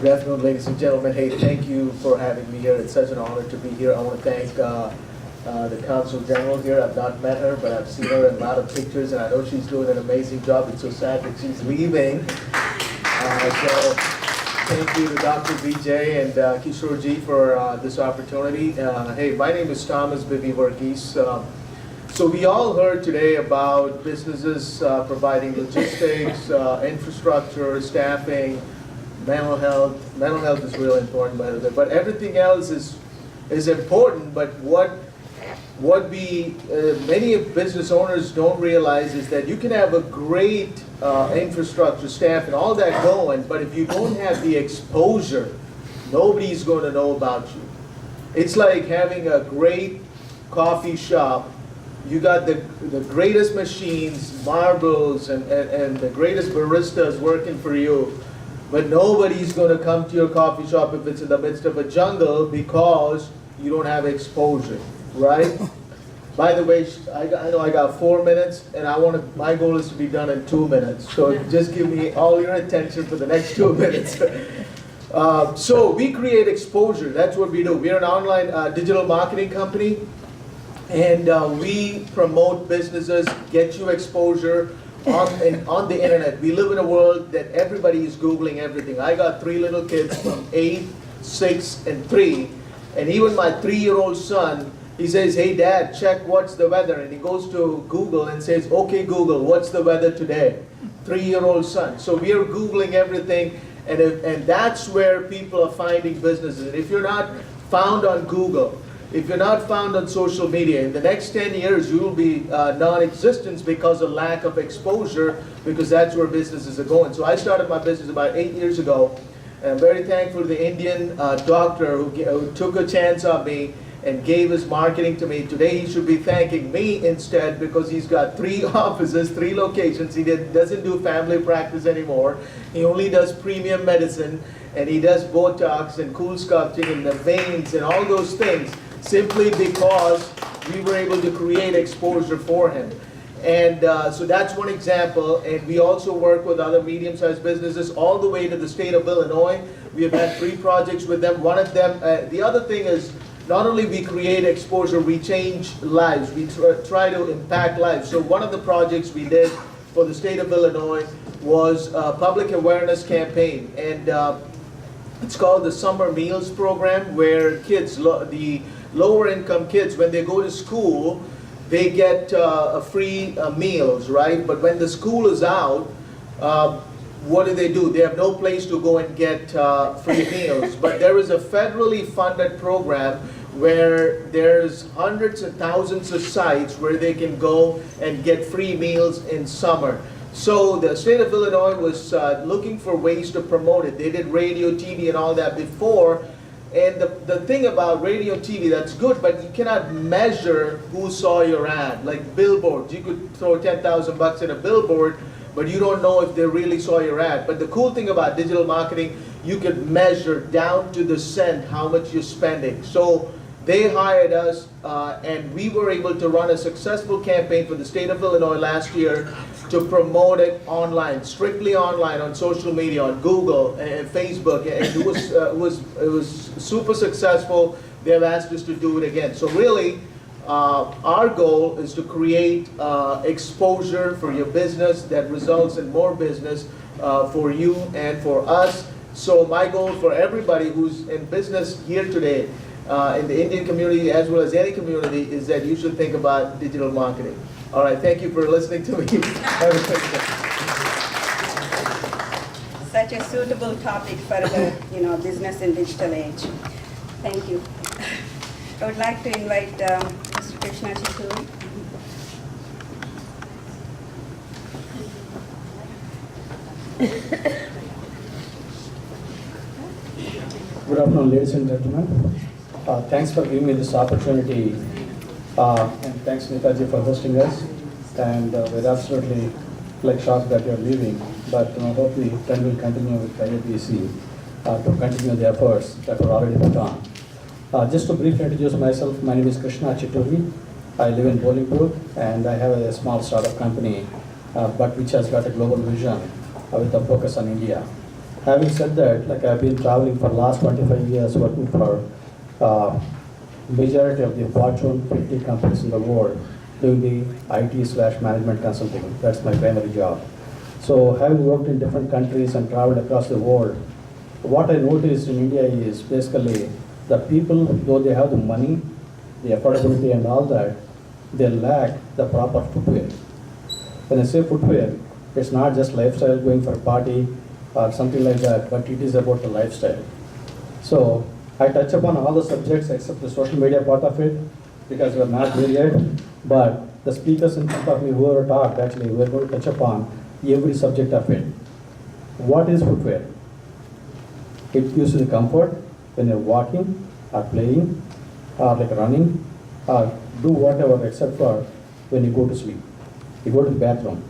Good afternoon, ladies and gentlemen. Hey, thank you for having me here. It's such an honor to be here. I want to thank the Consul General here. I've not met her, but I've seen her in a lot of pictures, and I know she's doing an amazing job. It's so sad that she's leaving. So thank you to Dr. Vijay and Kishorji for this opportunity. Hey, my name is Thomas Bibi Varghese. So we all heard today about businesses providing logistics, infrastructure, staffing, mental health. Mental health is really important, by the way. But everything else is important. But what many business owners don't realize is that you can have a great infrastructure, staff, and all that going, but if you don't have the exposure, nobody's going to know about you. It's like having a great coffee shop. You got the greatest machines, marbles, and the greatest baristas working for you, but nobody's going to come to your coffee shop if it's in the midst of a jungle because you don't have exposure, right? By the way, I know I got 4 minutes, and my goal is to be done in 2 minutes. So just give me all your attention for the next 2 minutes. So we create exposure. That's what we do. We're an online digital marketing company, and we promote businesses, get you exposure on the internet. We live in a world that everybody is Googling everything. I got 3 little kids from 8, 6, and 3, and even my 3-year-old son, he says, "Hey Dad, check what's the weather," and he goes to Google and says, "Okay Google, what's the weather today?" 3-year-old son. So we are Googling everything, and that's where people are finding businesses. And if you're not found on Google, if you're not found on social media, in the next 10 years you will be non-existent because of lack of exposure, because that's where businesses are going. So I started my business about 8 years ago, and I'm very thankful to the Indian doctor who took a chance on me and gave his marketing to me. Today he should be thanking me instead, because he's got 3 offices, 3 locations. He doesn't do family practice anymore. He only does premium medicine, and he does Botox and cool sculpting and the veins and all those things, simply because we were able to create exposure for him. And so that's one example. And we also work with other medium-sized businesses all the way to the state of Illinois. We have had 3 projects with them. One of them, the other thing is, not only we create exposure, we change lives. We try to impact lives. So one of the projects we did for the state of Illinois was a public awareness campaign. And it's called the Summer Meals Program, where kids, the lower income kids, when they go to school, they get free meals, right? But when the school is out, what do? They have no place to go and get free meals. But there is a federally funded program where there's hundreds and thousands of sites where they can go and get free meals in summer. So the state of Illinois was looking for ways to promote it. They did radio, TV, and all that before. And the thing about radio, TV, that's good, but you cannot measure who saw your ad. Like billboards, you could throw 10,000 bucks in a billboard, but you don't know if they really saw your ad. But the cool thing about digital marketing, you could measure down to the cent how much you're spending. So they hired us, and we were able to run a successful campaign for the state of Illinois last year to promote it online, strictly online, on social media, on Google and Facebook, and it was super successful. They have asked us to do it again. So really, our goal is to create exposure for your business that results in more business for you and for us. So my goal for everybody who's in business here today in the Indian community as well as any community is that you should think about digital marketing. All right, thank you for listening to me. Have a great day. Such a suitable topic for the business in digital age. Thank you. I would like to invite Mr. Krishna Chittoor. Good afternoon, ladies and gentlemen. Thanks for giving me this opportunity, and thanks Neeta ji for hosting us. And we're absolutely shocked that you're leaving, but hopefully trend will continue with IAPC to continue the efforts that were already put on. Just to briefly introduce myself, my name is Krishna Chittoor. I live in Bolingbrook, and I have a small startup company, but which has got a global vision with a focus on India. Having said that, I've been traveling for the last 25 years, working for majority of the Fortune 50 companies in the world, doing the IT/management consulting. That's my primary job. So having worked in different countries and traveled across the world, what I noticed in India is basically the people, though they have the money, the affordability and all that, they lack the proper footwear. When I say footwear, it's not just lifestyle, going for a party or something like that, but it is about the lifestyle. So I touch upon all the subjects except the social media part of it, because we're not there yet, but the speakers in front of me, whoever talked, actually, we're going to touch upon every subject of it. What is footwear? It gives you the comfort when you're walking or playing or running or do whatever except for when you go to sleep. You go to the bathroom,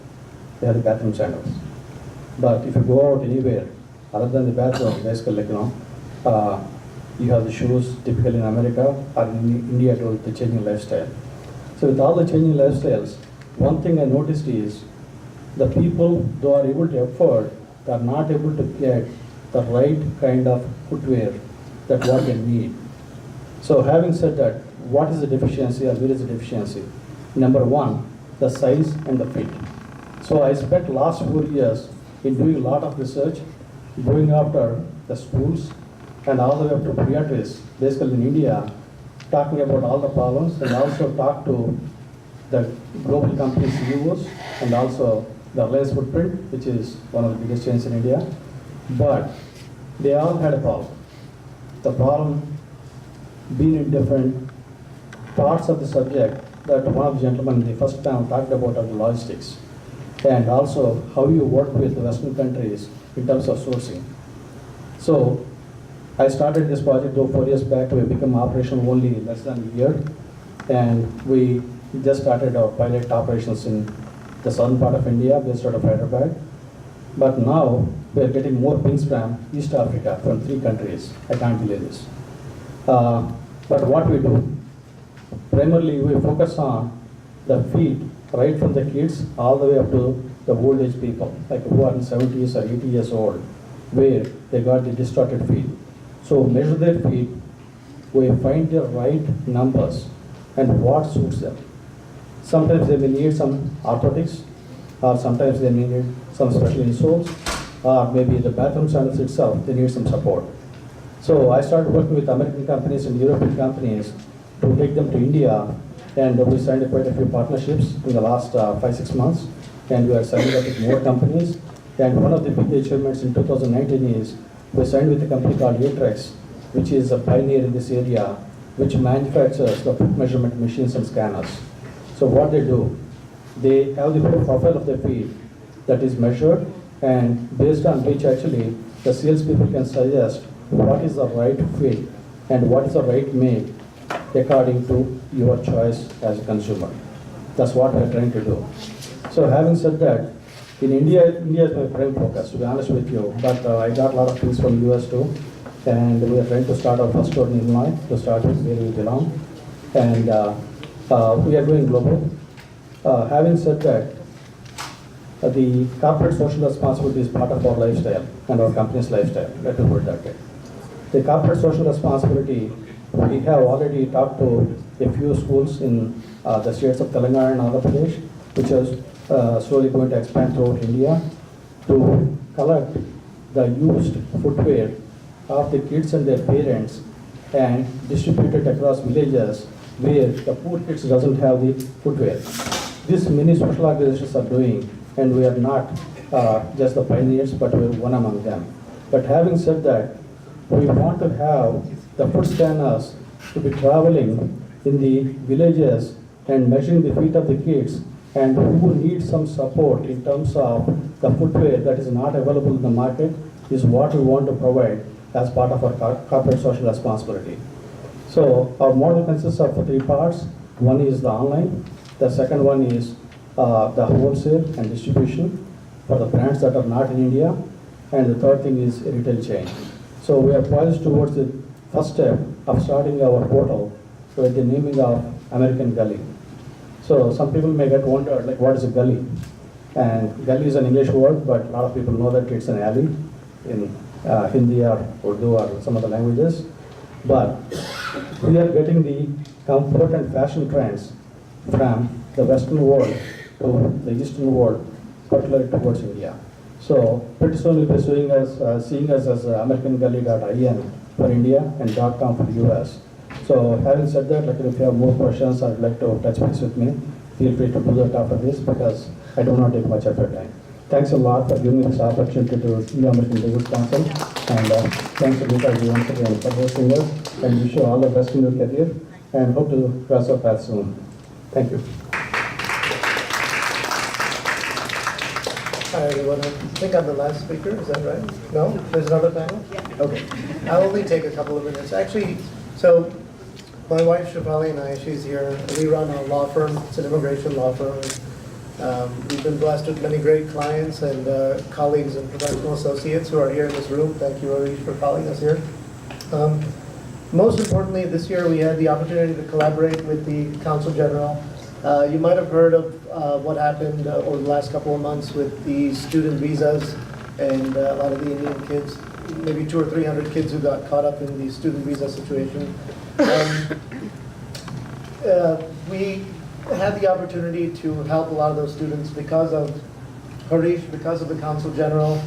they have the bathroom sandals. But if you go out anywhere other than the bathroom, basically, you have the shoes typically in America or in India to the changing lifestyle. So with all the changing lifestyles, one thing I noticed is the people, though are able to afford, they are not able to get the right kind of footwear that what they need. So having said that, what is the deficiency or where is the deficiency? Number one, the size and the fit. So I spent last 4 years in doing a lot of research, going after the schools and all the way up to pediatrics, basically in India, talking about all the problems, and also talk to the global company CEOs and also the Reliance Footprint, which is one of the biggest chains in India. But they all had a problem. The problem being in different parts of the subject that one of the gentlemen in the first panel talked about are the logistics, and also how you work with the Western countries in terms of sourcing. So I started this project though 4 years back. We become operational only less than a year, and we just started our pilot operations in the southern part of India, based out of Hyderabad. But now we are getting more pings from East Africa, from 3 countries. I can't believe this. But what we do, primarily we focus on the feet, right from the kids all the way up to the old age people, like who are in 70s or 80 years old, where they got the distorted feet. So measure their feet, we find the right numbers and what suits them. Sometimes they may need some orthotics, or sometimes they may need some special insoles, or maybe the bathroom sandals itself, they need some support. So I started working with American companies and European companies to take them to India, and we signed quite a few partnerships in the last 5-6 months, and we are signing up with more companies. And one of the big achievements in 2019 is we signed with a company called Atrex, which is a pioneer in this area, which manufactures the foot measurement machines and scanners. So what they do, they have the whole profile of the feet that is measured, and based on which actually the salespeople can suggest what is the right fit and what is the right make according to your choice as a consumer. That's what we are trying to do. So having said that, in India is my prime focus, to be honest with you, but I got a lot of things from US too, and we are trying to start our first store in Illinois, to start with where we belong, and we are going global. Having said that, the corporate social responsibility is part of our lifestyle and our company's lifestyle, let me put it that way. The corporate social responsibility, we have already talked to a few schools in the states of Telangana and Andhra Pradesh, which is slowly going to expand throughout India, to collect the used footwear of the kids and their parents and distribute it across villages where the poor kids doesn't have the footwear. This many social organizations are doing, and we are not just the pioneers, but we're one among them. But having said that, we want to have the foot scanners to be traveling in the villages and measuring the feet of the kids and who need some support in terms of the footwear that is not available in the market is what we want to provide as part of our corporate social responsibility. So our model consists of 3 parts. One is the online, the second one is the wholesale and distribution for the brands that are not in India, and the third thing is retail chain. So we are poised towards the first step of starting our portal with the naming of American Gully. So some people may get wondered, like, what is a gully? And gully is an English word, but a lot of people know that it's an alley in Hindi or Urdu or some other languages. But we are getting the comfort and fashion trends from the Western world to the Eastern world, particularly towards India. So pretty soon you'll be seeing us as americangully.in for India and .com for the US. So having said that, like, if you have more questions or would like to touch base with me, feel free to do that after this because I do not take much of your time. Thanks a lot for giving me this opportunity to see American Business Council, and thanks to Neeta once again for hosting us, and wish you all the best in your career and hope to cross our paths soon. Thank you. Hi everyone, I think I'm the last speaker, is that right? No? There's another panel? Yeah. Okay. I'll only take a couple of minutes. Actually, so my wife Shefali and I, she's here, we run a law firm, it's an immigration law firm. We've been blessed with many great clients and colleagues and professional associates who are here in this room. Thank you, Arish, for calling us here. Most importantly, this year we had the opportunity to collaborate with the Consul General. You might have heard of what happened over the last couple of months with the student visas and a lot of the Indian kids, maybe 200 or 300 kids who got caught up in the student visa situation. We had the opportunity to help a lot of those students because of Harish, because of the Consul General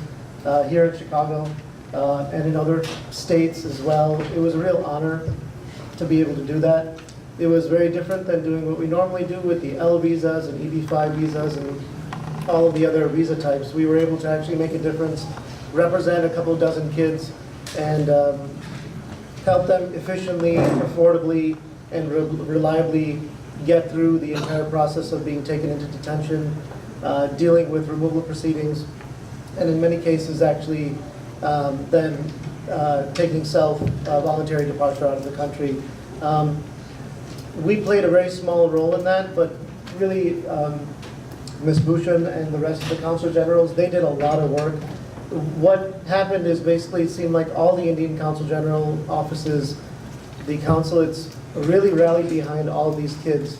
here in Chicago and in other states as well. It was a real honor to be able to do that. It was very different than doing what we normally do with the L visas and EB-5 visas and all of the other visa types. We were able to actually make a difference, represent a couple dozen kids, and help them efficiently, affordably, and reliably get through the entire process of being taken into detention, dealing with removal proceedings, and in many cases actually then taking voluntary departure out of the country. We played a very small role in that, but really Ms. Bhushan and the rest of the Consul Generals, they did a lot of work. What happened is basically it seemed like all the Indian Consul General offices, the consulates, really rallied behind all of these kids,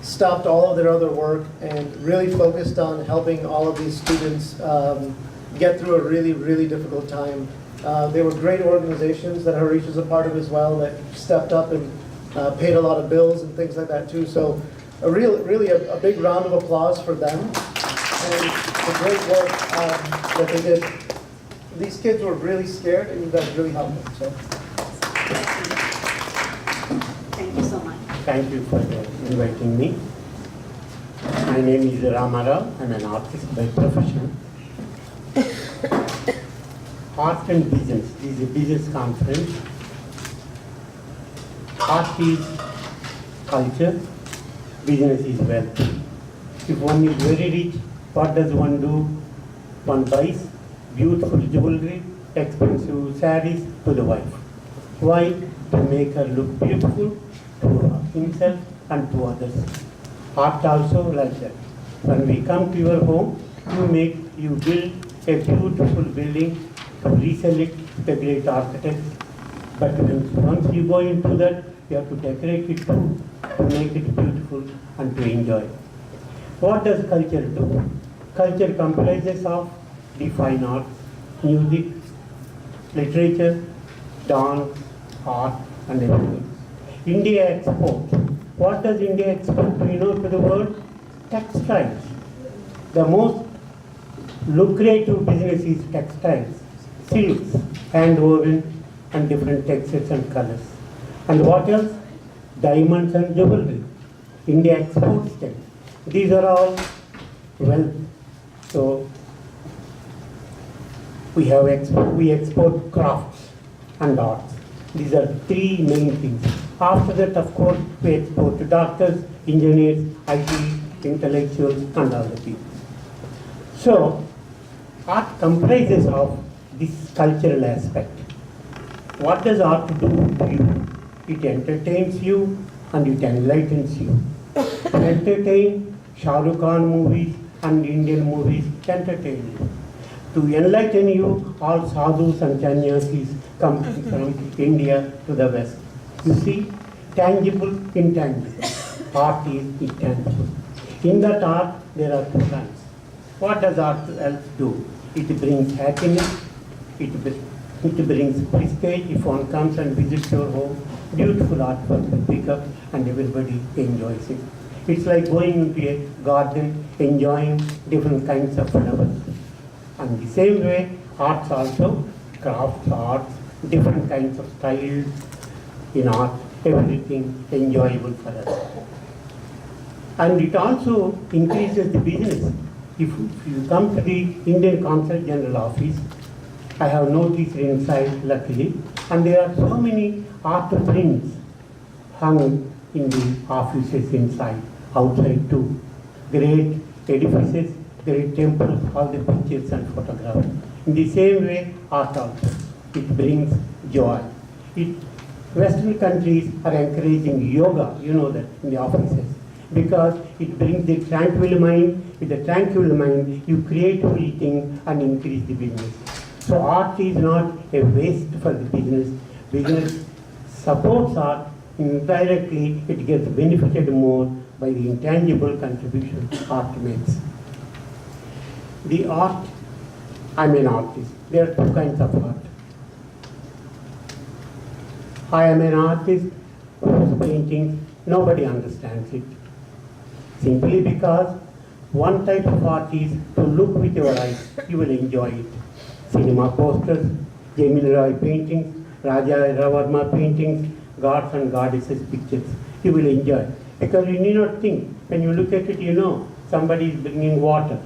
stopped all of their other work, and really focused on helping all of these students get through a really, really difficult time. They were great organizations that Harish is a part of as well that stepped up and paid a lot of bills and things like that too. So really a big round of applause for them and the great work that they did. These kids were really scared and you guys really helped them. So. Thank you so much. Thank you for inviting me. My name is Ramarao. I'm an artist by profession. Art and business. This is a business conference. Art is culture. Business is wealth. If one is very rich, what does one do? One buys beautiful jewelry, expensive sarees to the wife. Why? To make her look beautiful to himself and to others. Art also like that. When we come to your home, you build a beautiful building to resell it to a great architect. But once you go into that, you have to decorate it too, to make it beautiful and to enjoy. What does culture do? Culture comprises of the fine arts, music, literature, dance, art, and everything. India exports. What does India export? Do you know to the world? Textiles. The most lucrative business is textiles, silks, hand woven, and different textures and colors. And what else? Diamonds and jewelry. India exports them. These are all wealth. So we export crafts and arts. These are three main things. After that, of course, we export to doctors, engineers, IT, intellectuals, and other people. So art comprises of this cultural aspect. What does art do to you? It entertains you and it enlightens you. To entertain, Shah Rukh Khan movies and Indian movies entertain you. To enlighten you, all sadhus and sannyasis come from India to the West. You see, tangible, intangible. Art is intangible. In that art, there are two kinds. What does art else do? It brings happiness, it brings prestige. If one comes and visits your home, beautiful artwork will pick up and everybody enjoys it. It's like going into a garden, enjoying different kinds of flowers. And the same way, arts also, crafts, arts, different kinds of styles in art, everything enjoyable for us. And it also increases the business. If you come to the Indian Consul General Office, I have noticed inside, luckily, and there are so many art prints hung in the offices inside, outside too. Great edifices, great temples, all the pictures and photographs. In the same way, art also. It brings joy. Western countries are encouraging yoga, you know that, in the offices, because it brings the tranquil mind. With the tranquil mind, you creatively think and increase the business. So art is not a waste for the business. Business supports art. Indirectly, it gets benefited more by the intangible contribution art makes. The art, I'm an artist. There are two kinds of art. I am an artist whose paintings, nobody understands it. Simply because one type of art is to look with your eyes, you will enjoy it. Cinema posters, Jamil Roy paintings, Raja Ravarma paintings, gods and goddesses pictures, you will enjoy. Because you need not think. When you look at it, you know somebody is bringing water,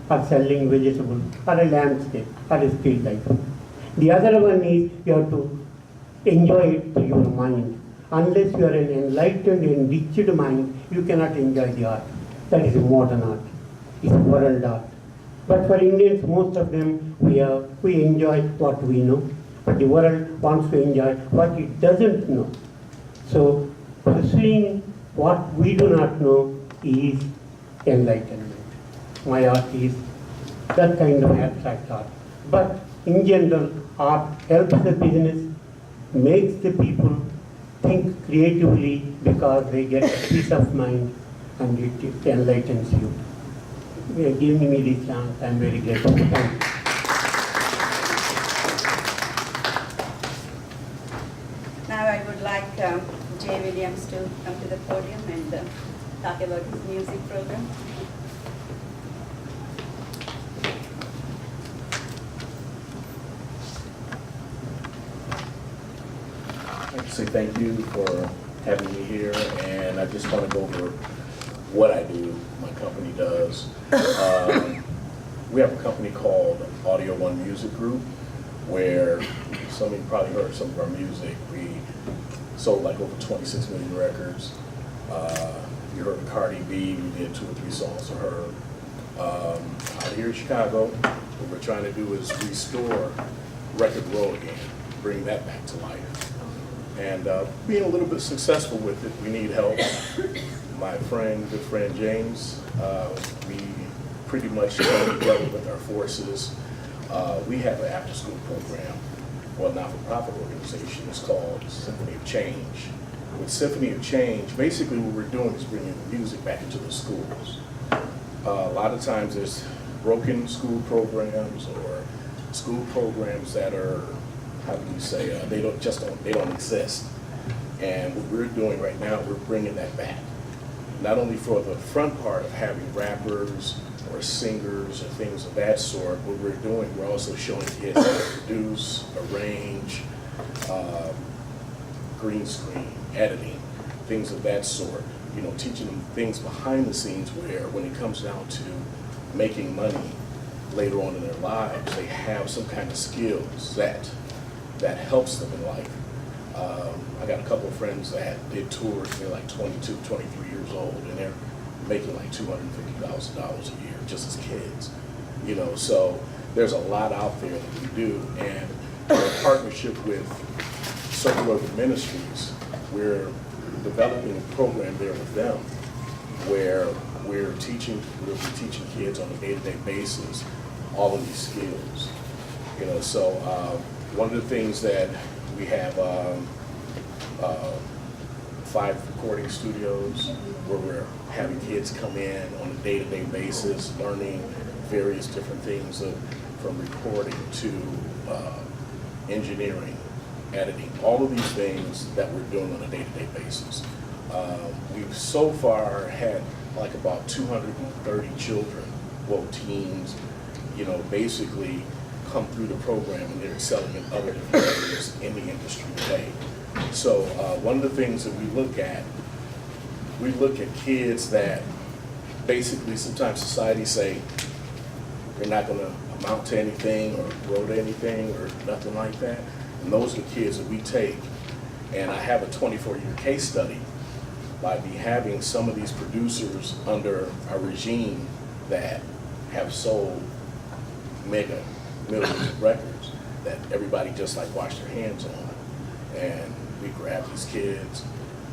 or selling vegetables, or a landscape, or a still life. The other one is you have to enjoy it to your mind. Unless you are an enlightened, enriched mind, you cannot enjoy the art. That is modern art. It's world art. But for Indians, most of them, we enjoy what we know. But the world wants to enjoy what it doesn't know. So pursuing what we do not know is enlightenment. My art is that kind of abstract art. But in general, art helps the business, makes the people think creatively because they get peace of mind and it enlightens you. You are giving me this chance. I am very grateful. Thank you. Now I would like Jay Williams to come to the podium and talk about his music program. I'd like to say thank you for having me here, and I just want to go over what I do, my company does. We have a company called Audio One Music Group, where some of you probably heard some of our music. We sold like over 26 million records. You heard of Cardi B, we did 2 or 3 songs for her. Out here in Chicago, what we're trying to do is restore Record Row again, bring that back to life. And being a little bit successful with it, we need help. My good friend James, we pretty much come together with our forces. We have an after-school program, well, not-for-profit organization. It's called Symphony of Change. With Symphony of Change, basically what we're doing is bringing music back into the schools. A lot of times there's broken school programs or school programs that are, how do you say, they don't exist. And what we're doing right now, we're bringing that back. Not only for the front part of having rappers or singers or things of that sort, what we're doing, we're also showing kids how to produce, arrange, um, green screen, editing, things of that sort. You know, teaching them things behind the scenes where when it comes down to making money later on in their lives, they have some kind of skill set that helps them in life. I got a couple of friends that did tours, they're like 22, 23 years old, and they're making like $250,000 a year just as kids. You know, so there's a lot out there that we do, and in partnership with Circle Urban Ministries, we're developing a program there with them where we're be teaching kids on a day-to-day basis all of these skills. You know, so one of the things that we have 5 recording studios where we're having kids come in on a day-to-day basis, learning various different things from recording to engineering, editing, all of these things that we're doing on a day-to-day basis. We've so far had like about 230 children, well, teens, you know, basically come through the program and they're excelling in other different areas in the industry today. So one of the things that we look at kids that basically sometimes society say they're not going to amount to anything or grow to anything or nothing like that. And those are the kids that we take. And I have a 24-year case study by having some of these producers under a regime that have sold mega millions of records that everybody just like washed their hands on. And we grabbed these kids,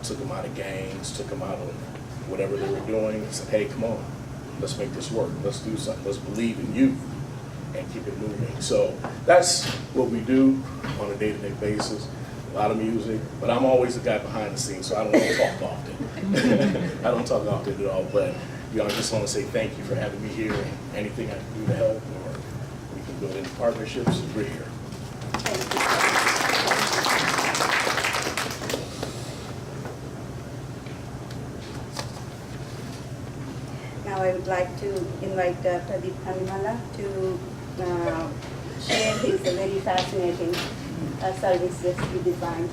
took them out of gangs, took them out of whatever they were doing, and said, hey, come on, let's make this work. Let's do something. Let's believe in you and keep it moving. So that's what we do on a day-to-day basis. A lot of music, but I'm always the guy behind the scenes, so I don't want to talk often. I don't talk often at all, but you know, I just want to say thank you for having me here, and anything I can do to help or we can build any partnerships, we're here. Now I would like to invite Pradeep Kanimala to share his very fascinating services he designed.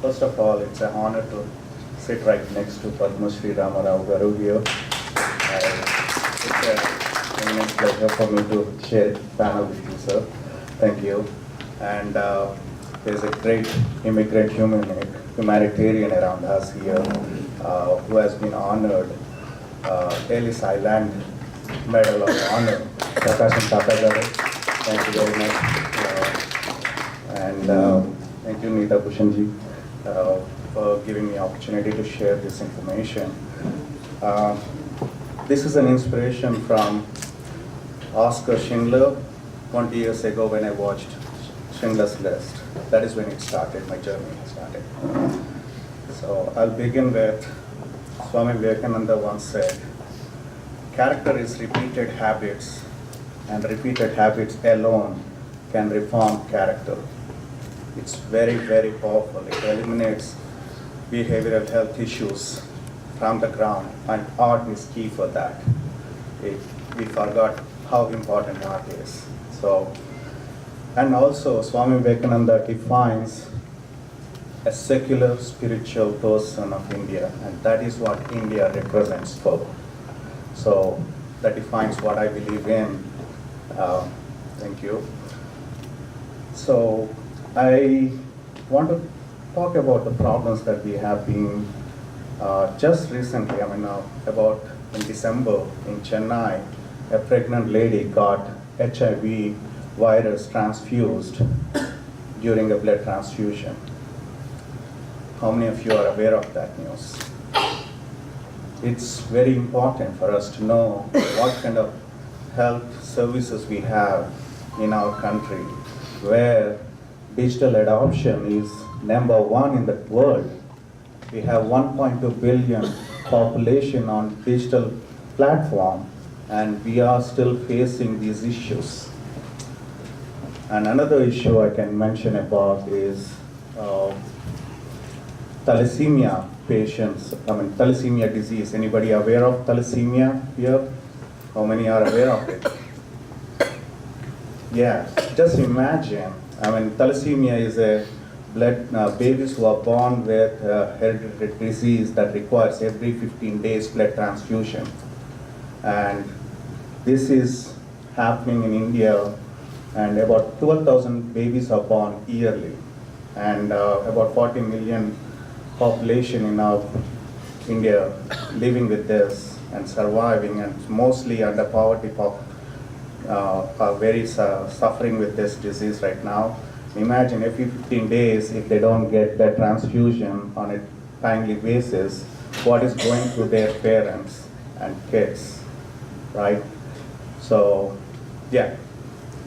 First of all, it's an honor to sit right next to Padma Shri Ramarao Garu here. It's an immense pleasure for me to share a panel with you, sir. Thank you. And there's a great immigrant humanitarian around us here who has been honored Ellis Island Medal of Honor, Prakasham Tapagaru. Thank you very much. And thank you, Neeta Bhushan ji, for giving me opportunity to share this information. This is an inspiration from Oscar Schindler 20 years ago when I watched Schindler's List. That is when it started, my journey started. So I'll begin with Swami Vivekananda once said, character is repeated habits, and repeated habits alone can reform character. It's very, very powerful. It eliminates behavioral health issues from the ground, and art is key for that. We forgot how important art is. So, and also Swami Vivekananda defines a secular spiritual person of India, and that is what India represents for. So that defines what I believe in. Thank you. So I want to talk about the problems that we have been just recently. About in December in Chennai, a pregnant lady got HIV virus transfused during a blood transfusion. How many of you are aware of that news? It's very important for us to know what kind of health services we have in our country, where digital adoption is #1 in the world. We have 1.2 billion population on digital platform, and we are still facing these issues. And another issue I can mention about is thalassemia patients, thalassemia disease. Anybody aware of thalassemia here? How many are aware of it? Yeah, just imagine, I mean, thalassemia is a babies who are born with hereditary disease that requires every 15 days blood transfusion. And this is happening in India, and about 12,000 babies are born yearly, and about 40 million population in our India living with this and surviving, and mostly under poverty are very suffering with this disease right now. Imagine every 15 days, if they don't get their transfusion on a timely basis, what is going through their parents and kids, right? So, yeah,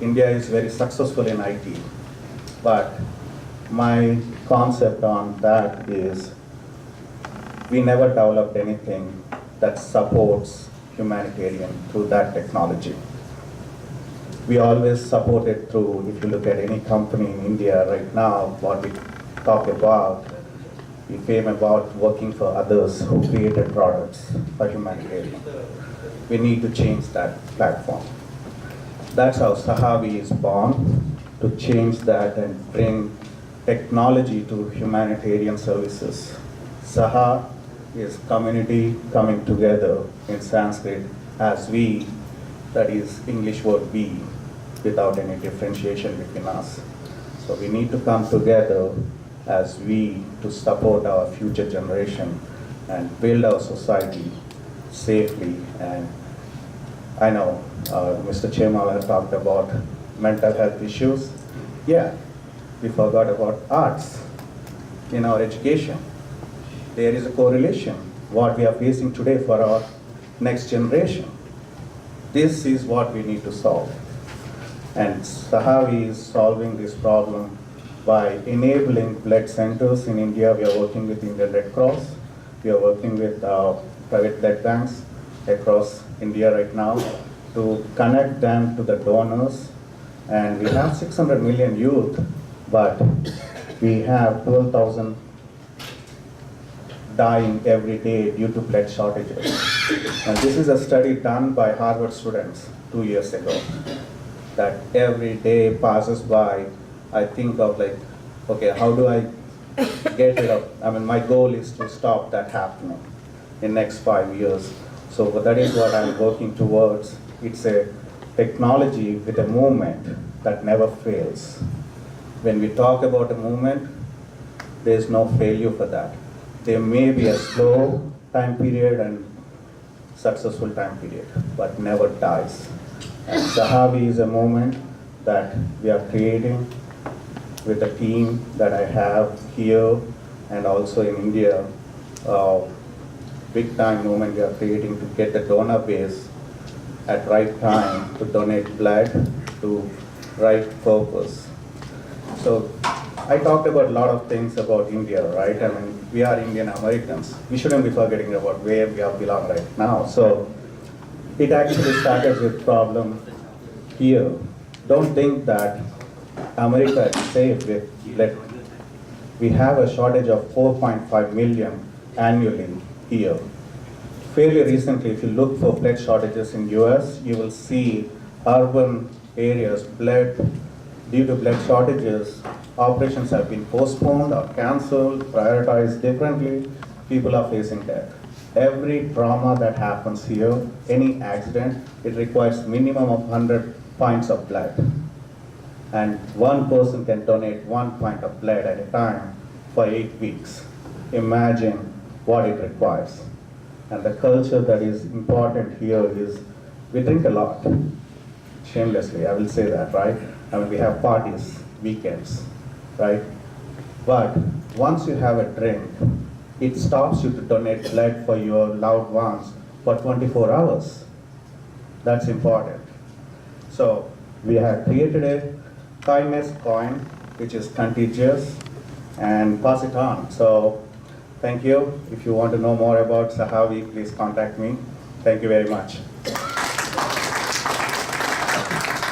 India is very successful in IT, but my concept on that is we never developed anything that supports humanitarian through that technology. We always support it through, if you look at any company in India right now, what we talk about, we fame about working for others who created products for humanitarian. We need to change that platform. That's how Sahavi is born, to change that and bring technology to humanitarian services. Saha is community coming together in Sanskrit as we, that is English word we, without any differentiation between us. So we need to come together as we to support our future generation and build our society safely. And I know Mr. Chemala talked about mental health issues. Yeah, we forgot about arts in our education. There is a correlation, what we are facing today for our next generation. This is what we need to solve. And Sahavi is solving this problem by enabling blood centers in India. We are working with Indian Red Cross. We are working with private blood banks across India right now to connect them to the donors. And we have 600 million youth, but we have 12,000 dying every day due to blood shortages. And this is a study done by Harvard students 2 years ago. That every day passes by, I think of like, okay, how do I get rid of, I mean, my goal is to stop that happening in next 5 years. So that is what I'm working towards. It's a technology with a movement that never fails. When we talk about a movement, there's no failure for that. There may be a slow time period and successful time period, but never dies. And Sahavi is a moment that we are creating with a team that I have here and also in India. Big time moment we are creating to get the donor base at right time to donate blood to right purpose. So I talked about a lot of things about India, right? I mean, we are Indian Americans. We shouldn't be forgetting about where we belong right now. So it actually started with problem here. Don't think that America is safe with blood. We have a shortage of 4.5 million annually here. Fairly recently, if you look for blood shortages in US, you will see urban areas, due to blood shortages, operations have been postponed or cancelled, prioritized differently, people are facing death. Every trauma that happens here, any accident, it requires minimum of 100 pints of blood. And one person can donate 1 pint of blood at a time for 8 weeks. Imagine what it requires. And the culture that is important here is we drink a lot, shamelessly, I will say that, right? I mean, we have parties, weekends, right? But once you have a drink, it stops you to donate blood for your loved ones for 24 hours. That's important. So we have created a kindness coin, which is contagious, and pass it on. So thank you. If you want to know more about Sahavi, please contact me. Thank you very much.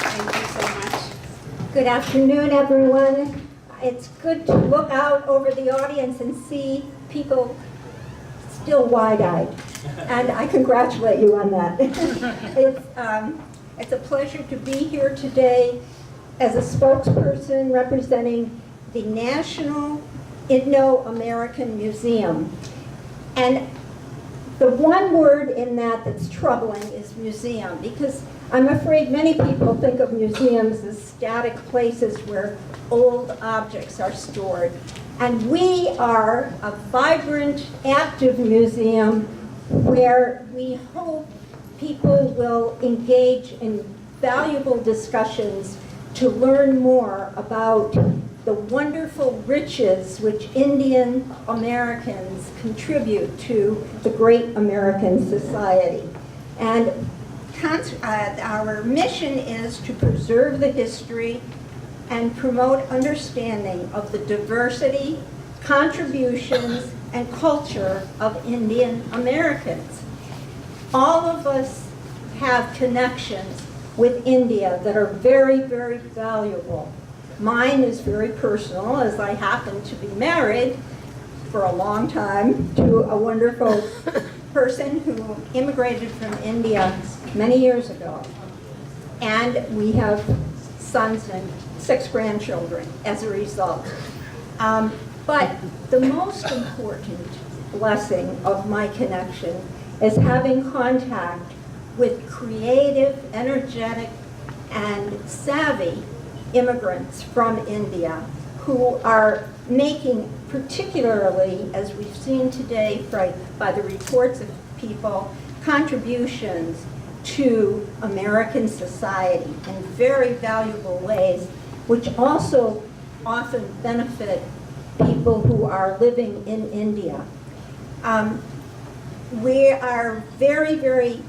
Thank you so much. Good afternoon, everyone. It's good to look out over the audience and see people still wide-eyed, and I congratulate you on that. It's a pleasure to be here today as a spokesperson representing the National Indo-American Museum. And the one word in that that's troubling is museum, because I'm afraid many people think of museums as static places where old objects are stored. And we are a vibrant, active museum where we hope people will engage in valuable discussions to learn more about the wonderful riches which Indian Americans contribute to the great American society. And our mission is to preserve the history and promote understanding of the diversity, contributions, and culture of Indian Americans. All of us have connections with India that are very, very valuable. Mine is very personal, as I happen to be married for a long time to a wonderful person who immigrated from India many years ago. And we have sons and 6 grandchildren as a result. But the most important blessing of my connection is having contact with creative, energetic, and savvy immigrants from India who are making, particularly, as we've seen today by the reports of people, contributions to American society in very valuable ways, which also often benefit people who are living in India. We are very, very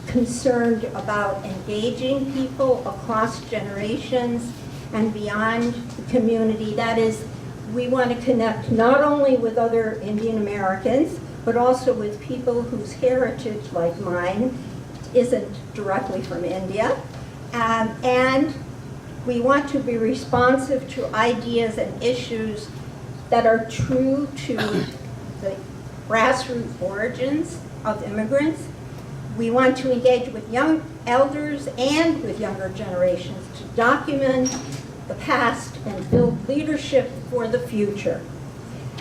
concerned about engaging people across generations and beyond the community. That is, we want to connect not only with other Indian Americans, but also with people whose heritage, like mine, isn't directly from India. And we want to be responsive to ideas and issues that are true to the grassroots origins of immigrants. We want to engage with young elders and with younger generations to document the past and build leadership for the future.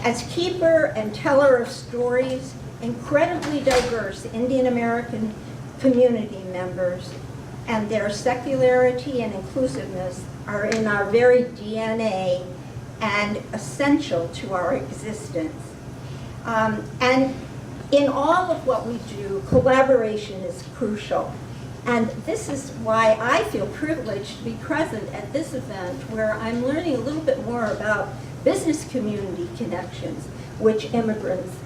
As keeper and teller of stories, incredibly diverse Indian American community members and their secularity and inclusiveness are in our very DNA and essential to our existence. And in all of what we do, collaboration is crucial. And this is why I feel privileged to be present at this event, where I'm learning a little bit more about business community connections, which immigrants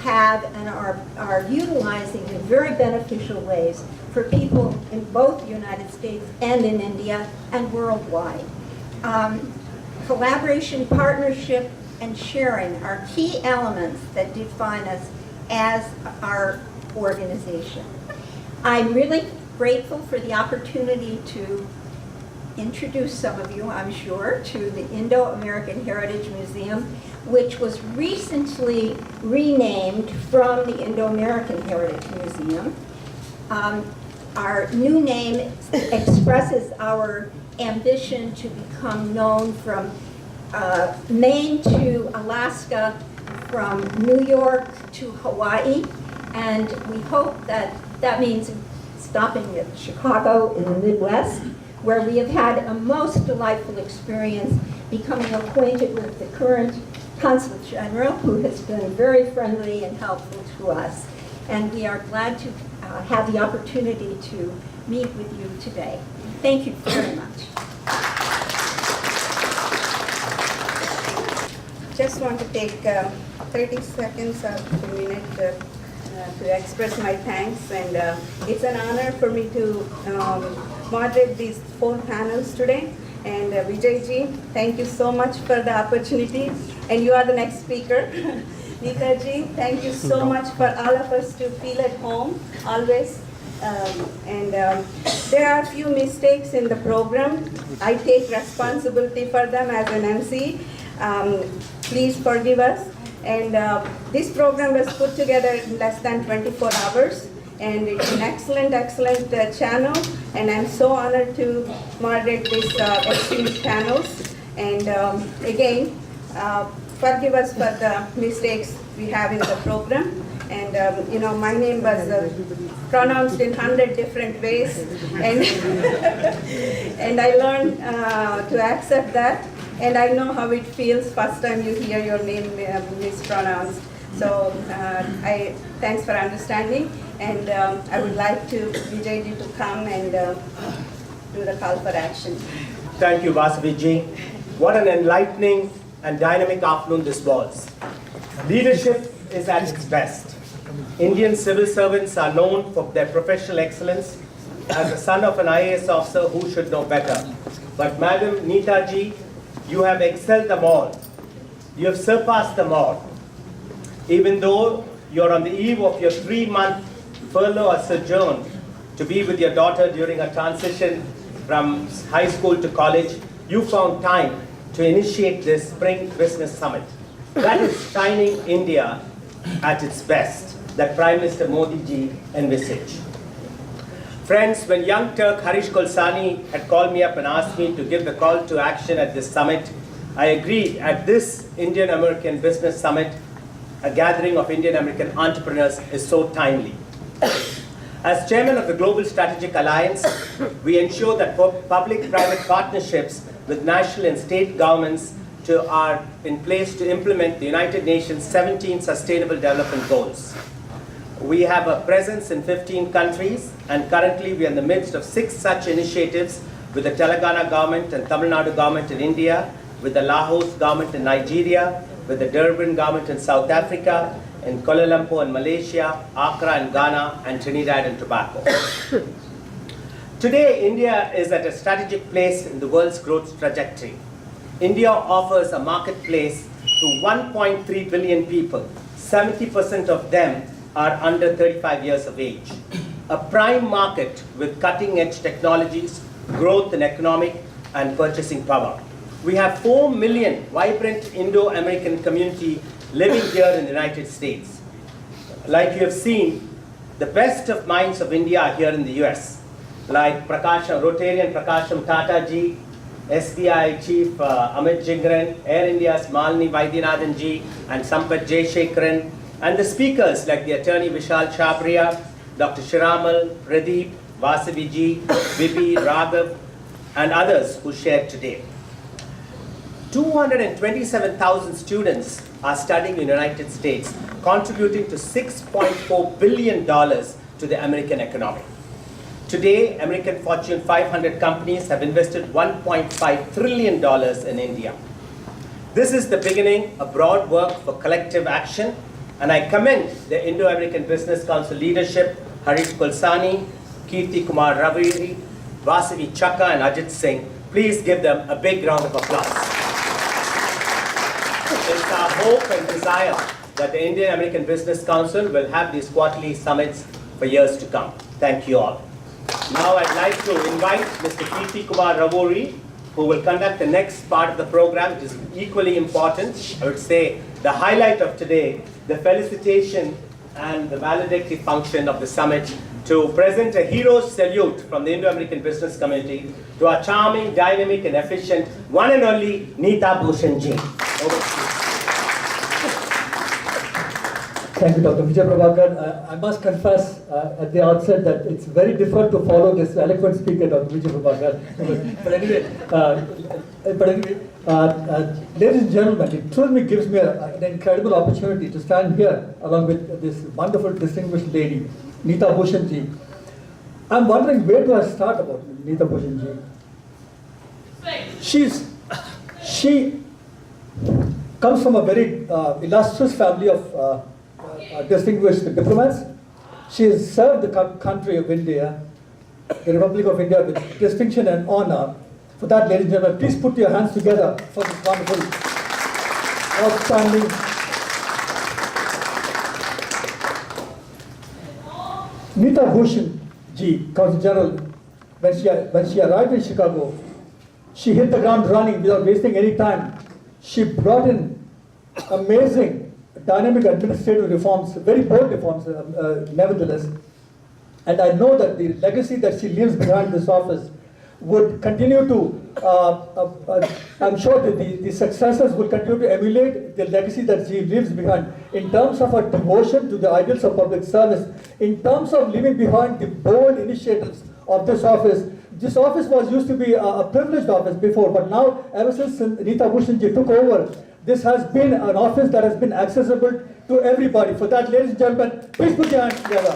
have and are utilizing in very beneficial ways for people in both the United States and in India and worldwide. Collaboration, partnership, and sharing are key elements that define us as our organization. I'm really grateful for the opportunity to introduce some of you, I'm sure, to the Indo-American Heritage Museum, which was recently renamed from the Indo-American Heritage Museum. Our new name expresses our ambition to become known from Maine to Alaska, from New York to Hawaii, and we hope that that means stopping at Chicago in the Midwest, where we have had a most delightful experience becoming acquainted with the current Consul General, who has been very friendly and helpful to us. And we are glad to have the opportunity to meet with you today. Thank you very much. Just want to take 30 seconds or a minute to express my thanks, and it's an honor for me to moderate these 4 panels today. And Vijay ji, thank you so much for the opportunity, and you are the next speaker. Neeta ji, thank you so much for all of us to feel at home always. There are a few mistakes in the program. I take responsibility for them as an MC. Please forgive us. And this program was put together in less than 24 hours. and it's an excellent, excellent channel, and I'm so honored to moderate this exchange panels. And again, forgive us for the mistakes we have in the program. And you know, my name was pronounced in 100 different ways, and and I learned to accept that. And I know how it feels first time you hear your name mispronounced. So thanks for understanding, and I would like to Vijayji to come and do the call for action. Thank you, Vasaviji. What an enlightening and dynamic afternoon this was. Leadership is at its best. Indian civil servants are known for their professional excellence. As the son of an IAS officer, who should know better? But Madam Neeta ji, you have excelled them all. You have surpassed them all. Even though you're on the eve of your 3-month furlough or sojourn to be with your daughter during a transition from high school to college, you found time to initiate this Spring Business Summit. That is shining India at its best, that Prime Minister Modi ji envisaged. Friends, when young Turk Harish Kolsani had called me up and asked me to give the call to action at this summit, I agreed. At this Indian-American Business Summit, a gathering of Indian-American entrepreneurs is so timely. As chairman of the Global Strategic Alliance, we ensure that public-private partnerships with national and state governments are in place to implement the United Nations 17 Sustainable Development Goals. We have a presence in 15 countries, and currently we are in the midst of 6 such initiatives with the Telangana government and Tamil Nadu government in India, with the Laos government in Nigeria, with the Durban government in South Africa, in Kuala Lumpur in Malaysia, Accra in Ghana, and Trinidad and Tobago. Today, India is at a strategic place in the world's growth trajectory. India offers a marketplace to 1.3 billion people. 70% of them are under 35 years of age. A prime market with cutting-edge technologies, growth in economic and purchasing power. We have 4 million vibrant Indo-American community living here in the United States. Like you have seen, the best of minds of India are here in the US, like Rotarian Prakasham Tata ji, SBI Chief Amit Jingran, Air India's Malini Vaidyanathan ji, and Sampath Jayashekharan, and the speakers like the attorney Vishal Chabria, Dr. Shiramal, Pradeep, Vasaviji, Vipi, Raghav, and others who shared today. 227,000 students are studying in the United States, contributing to $6.4 billion to the American economy. Today, American Fortune 500 companies have invested $1.5 trillion in India. This is the beginning of broad work for collective action, and I commend the Indo-American Business Council leadership, Harish Kulsani, Kirti Kumar Raviri, Vasavi Chakka, and Ajit Singh. Please give them a big round of applause. It's our hope and desire that the Indian-American Business Council will have these quarterly summits for years to come. Thank you all. Now I'd like to invite Mr. Kirti Kumar Ravuri, who will conduct the next part of the program, which is equally important. I would say the highlight of today, the felicitation and the valedictory function of the summit, to present a hero's salute from the Indo-American business community to our charming, dynamic, and efficient one and only Neeta Bhushan ji. Over to you. Thank you, Dr. Vijay Prabhakar. I must confess at the outset that it's very difficult to follow this eloquent speaker, Dr. Vijay Prabhakar. But anyway, ladies and gentlemen, it truly gives me an incredible opportunity to stand here along with this wonderful, distinguished lady, Neeta Bhushan ji. I'm wondering, where do I start about Neeta Bhushan ji? She comes from a very illustrious family of distinguished diplomats. She has served the country of India, the Republic of India, with distinction and honor. For that, ladies and gentlemen, please put your hands together for this wonderful, outstanding. Neeta Bhushan ji, Consul General, when she arrived in Chicago, she hit the ground running without wasting any time. She brought in amazing dynamic administrative reforms, very bold reforms nevertheless. And I know that the legacy that she leaves behind this office would continue to, I'm sure that the successors will continue to emulate the legacy that she leaves behind in terms of her devotion to the ideals of public service, in terms of leaving behind the bold initiatives of this office. This office was used to be a privileged office before, but now, ever since Neeta Bhushan ji took over, this has been an office that has been accessible to everybody. For that, ladies and gentlemen, please put your hands together.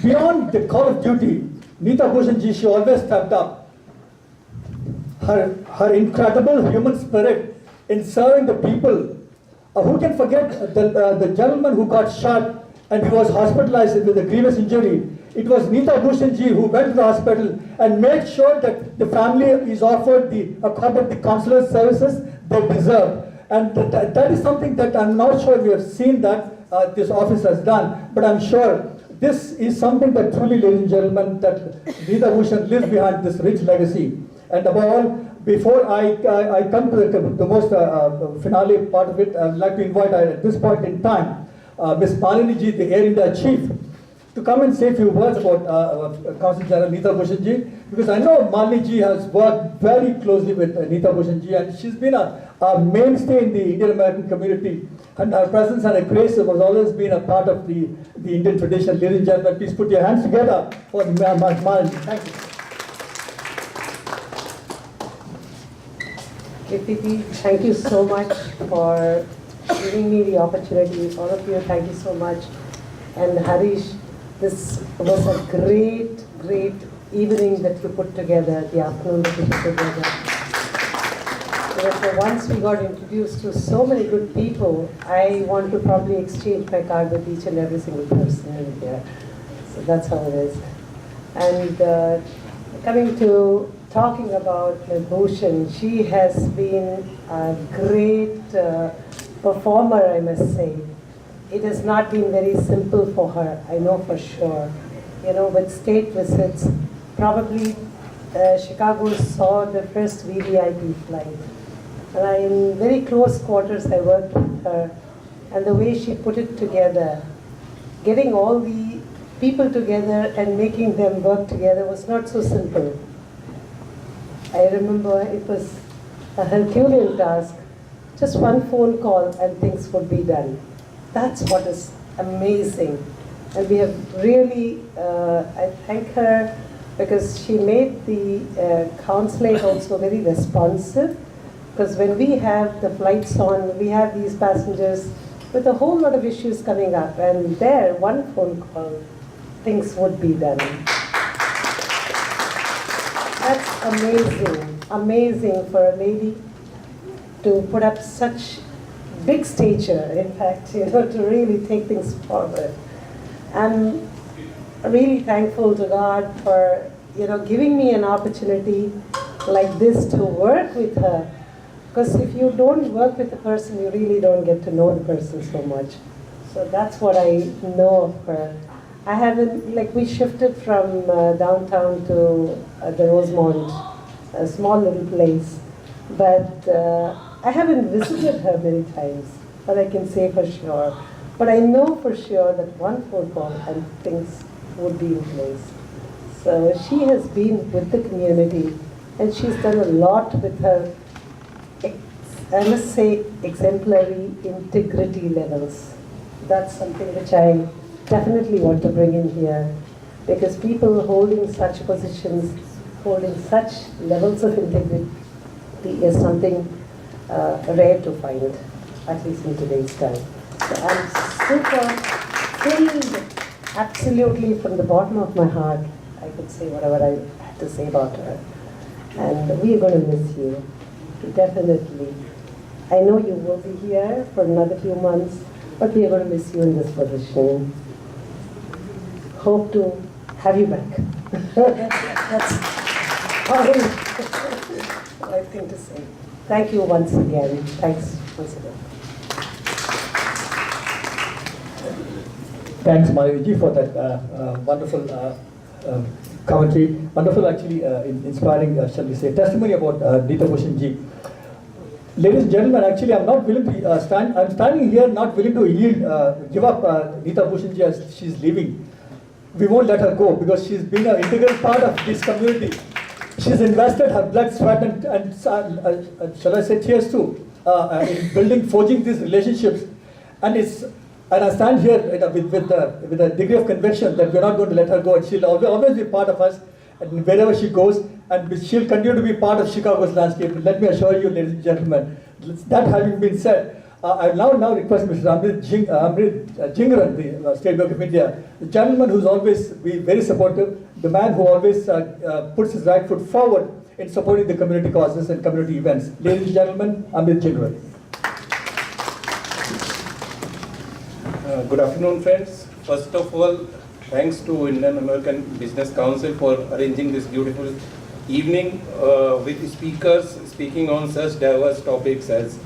Beyond the call of duty, Neeta Bhushan ji, she always stepped up. Her incredible human spirit in serving the people. Who can forget the gentleman who got shot and he was hospitalized with a grievous injury? It was Neeta Bhushan ji who went to the hospital and made sure that the family is offered the consular services they deserve. And that is something that I'm not sure we have seen that this office has done, but I'm sure this is something that truly, ladies and gentlemen, that Neeta Bhushan lives behind this rich legacy. And above all, before I come to the most finale part of it, I would like to invite at this point in time, Ms. Malini ji, the Air India Chief, to come and say a few words about Consul General Neeta Bhushan ji, because I know Malini ji has worked very closely with Neeta Bhushan ji, and she's been a mainstay in the Indian American community, and her presence and her grace has always been a part of the Indian tradition. Ladies and gentlemen, please put your hands together for Malini ji. Thank you. KPP, thank you so much for giving me the opportunity. All of you, thank you so much. And Harish, this was a great, great evening that you put together, the afternoon that you put together. So once we got introduced to so many good people, I want to probably exchange my card with each and every single person in here. So that's how it is. And coming to talking about Bhushan, she has been a great performer, I must say. It has not been very simple for her, I know for sure. You know, with state visits, probably Chicago saw the first VVIP flight. And in very close quarters, I worked with her. And the way she put it together, getting all the people together and making them work together was not so simple. I remember it was a Herculean task. Just one phone call and things would be done. That's what is amazing. And we have really, I thank her because she made the consulate also very responsive. Because when we have the flights on, we have these passengers with a whole lot of issues coming up. And there, one phone call, things would be done. That's amazing, amazing for a lady to put up such big stature, in fact, you know, to really take things forward. I'm really thankful to God for, you know, giving me an opportunity like this to work with her. Because if you don't work with a person, you really don't get to know the person so much. So that's what I know of her. I haven't, like we shifted from downtown to the Rosemont, a small little place. But I haven't visited her many times, but I can say for sure. But I know for sure that one phone call and things would be in place. So she has been with the community and she's done a lot with her, I must say, exemplary integrity levels. That's something which I definitely want to bring in here, because people holding such positions, holding such levels of integrity is something rare to find, at least in today's time. So I'm super thrilled, absolutely from the bottom of my heart. I could say whatever I had to say about her. And we are going to miss you, definitely. I know you will be here for another few months, but we are going to miss you in this position. Hope to have you back. That's all I think to say. Thank you once again. Thanks once again. Thanks, Mayuji, for that wonderful commentary. Wonderful, actually, inspiring, shall we say, testimony about Neeta Bhushan ji. Ladies and gentlemen, actually, I'm not willing to stand. I'm standing here, not willing to yield, give up Neeta Bhushan ji as she's leaving. We won't let her go because she's been an integral part of this community. She's invested her blood, sweat, and shall I say tears too, in building, forging these relationships. And I stand here with a degree of conviction that we're not going to let her go, and she'll always be part of us, and wherever she goes, and she'll continue to be part of Chicago's landscape. Let me assure you, ladies and gentlemen, that having been said, I now request Mr. Amrit Jingran, the State Bank of India, the gentleman who's always been very supportive, the man who always puts his right foot forward in supporting the community causes and community events. Ladies and gentlemen, Amrit Jingran. Good afternoon, friends. First of all, thanks to Indian American Business Council for arranging this beautiful evening with speakers speaking on such diverse topics as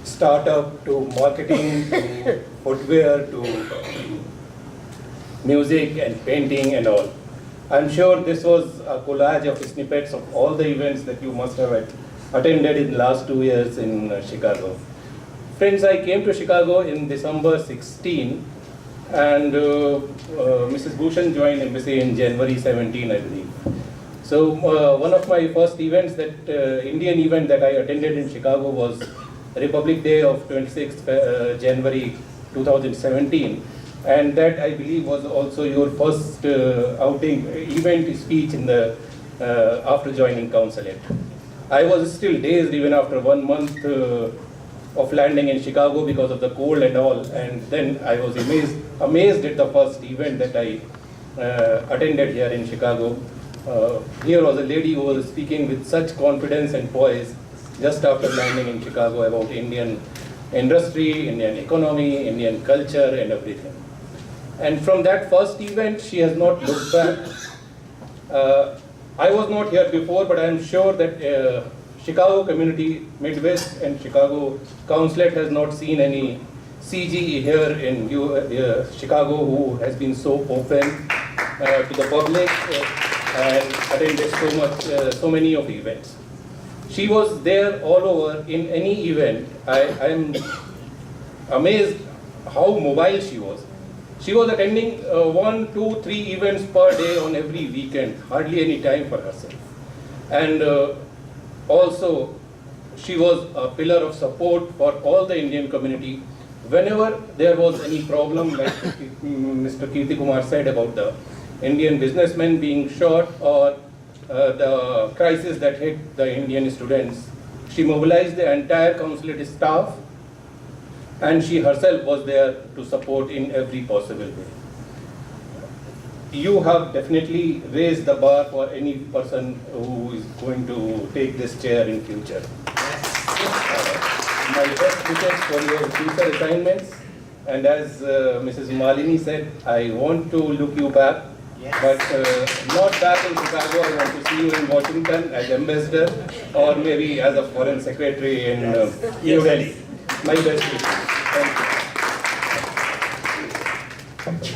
startup to marketing to footwear to music and painting and all. I'm sure this was a collage of snippets of all the events that you must have attended in the last 2 years in Chicago. Friends, I came to Chicago in December 16 and Mrs. Bhushan joined embassy in January 17, I believe. So one of my first events, Indian event that I attended in Chicago was Republic Day of 26th January 2017. And that I believe was also your first event speech in the after joining consulate. I was still dazed even after 1 month of landing in Chicago because of the cold and all, and then I was amazed at the first event that I attended here in Chicago. Here was a lady who was speaking with such confidence and poise just after landing in Chicago about Indian industry, Indian economy, Indian culture and everything. And from that first event, she has not looked back. I was not here before, but I am sure that Chicago community, Midwest and Chicago Consulate has not seen any CG here in Chicago who has been so open to the public and attended so many of events. She was there all over in any event. I am amazed how mobile she was. She was attending 1, 2, 3 events per day on every weekend, hardly any time for herself. And also, she was a pillar of support for all the Indian community. Whenever there was any problem, like Mr. Kirti Kumar said about the Indian businessmen being shot or the crisis that hit the Indian students, she mobilized the entire consulate staff and she herself was there to support in every possible way. You have definitely raised the bar for any person who is going to take this chair in future. My best wishes for your future assignments, and as Mrs. Malini said, I want to look you back, but not back in Chicago. I want to see you in Washington as ambassador or maybe as a foreign secretary in New Delhi. My best wishes. Thank you.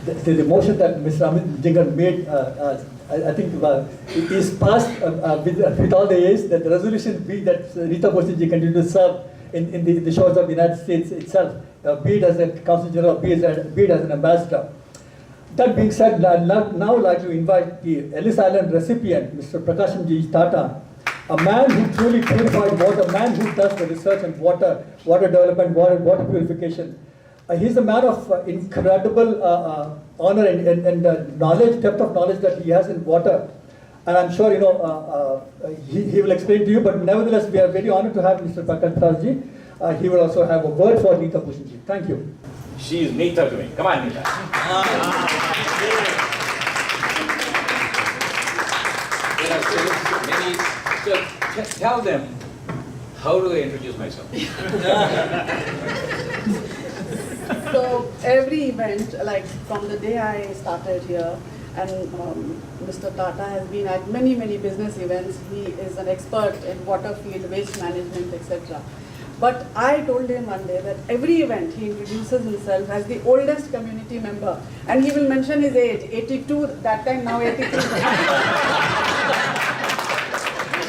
The motion that Mr. Amit Jingar made, I think is passed with all the years, that the resolution be that Neeta Bhushan ji continue to serve in the shores of the United States itself, be it as a Consul General, be it as an ambassador. That being said, I'd now like to invite the Ellis Island recipient, Mr. Prakashamji Tata, a man who truly purified water, a man who does the research on water development, water purification. He's a man of incredible honor and knowledge, depth of knowledge that he has in water. And I'm sure, he will explain to you, but nevertheless, we are very honored to have Mr. Prakash ji. He will also have a word for Neeta Bhushan ji. Thank you. She is Neeta to me. Come on, Neeta. There are so many, so tell them, how do I introduce myself? So every event, like from the day I started here, and Mr. Tata has been at many business events. He is an expert in water field, waste management, etc. But I told him one day that every event he introduces himself as the oldest community member, and he will mention his age, 82, that time now 83.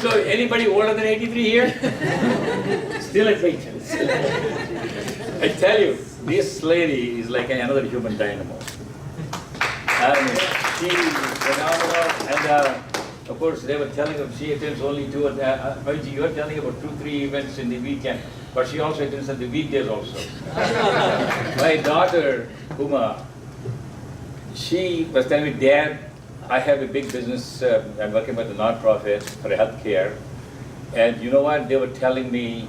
So anybody older than 83 here? Still at maintenance. I tell you, this lady is like another human dynamo. I mean, she is phenomenal, and of course they were telling her she attends only two, you were telling about 2-3 events in the weekend, but she also attends on the weekdays also. My daughter, Uma, she was telling me, Dad, I have a big business, I'm working with a non-profit for healthcare, and you know what, they were telling me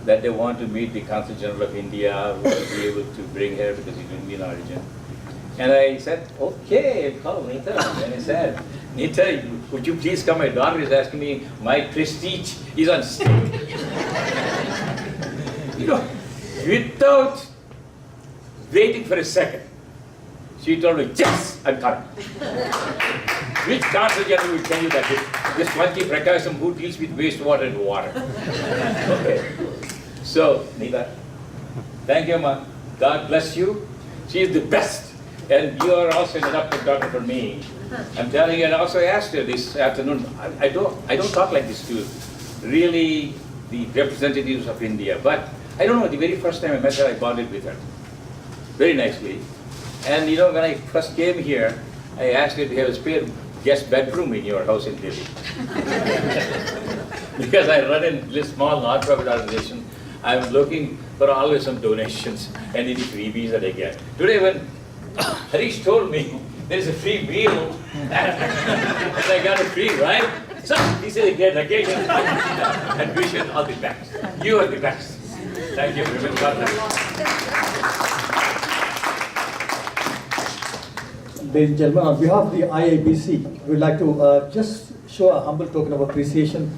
that they want to meet the Consul General of India, who will be able to bring her because he's Indian origin. And I said, okay, call Neeta. And I said, Neeta, would you please come? My daughter is asking me, my prestige is on stake. You know, without waiting for a second, she told me, yes, I'm coming. Which Consul General will tell you that this Swanti Prakasham who deals with wastewater and water? Okay. So, Neeta, thank you, Ma. God bless you. She is the best. And you are also an adopted daughter for me. I'm telling you, and also I asked her this afternoon, I don't talk like this to really the representatives of India, but I don't know, the very first time I met her, I bonded with her very nicely. And you know, when I first came here, I asked her to have a spare guest bedroom in your house in Delhi. Because I run a small non-profit organization, I'm looking for always some donations and any freebies that I get. Today when Harish told me there's a free meal and I got it free, right? So this is a great occasion and wish you all the best. You are the best. Thank you very much. God bless you. Ladies and gentlemen, on behalf of the IABC, we'd like to just show a humble token of appreciation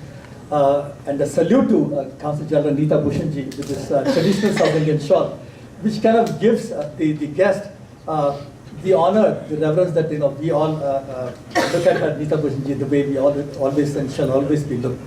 and a salute to Consul General Neeta Bhushan ji with this traditional South Indian shawl, which kind of gives the guest the honor, the reverence that we all look at Neeta Bhushan ji the way we always and shall always be looked.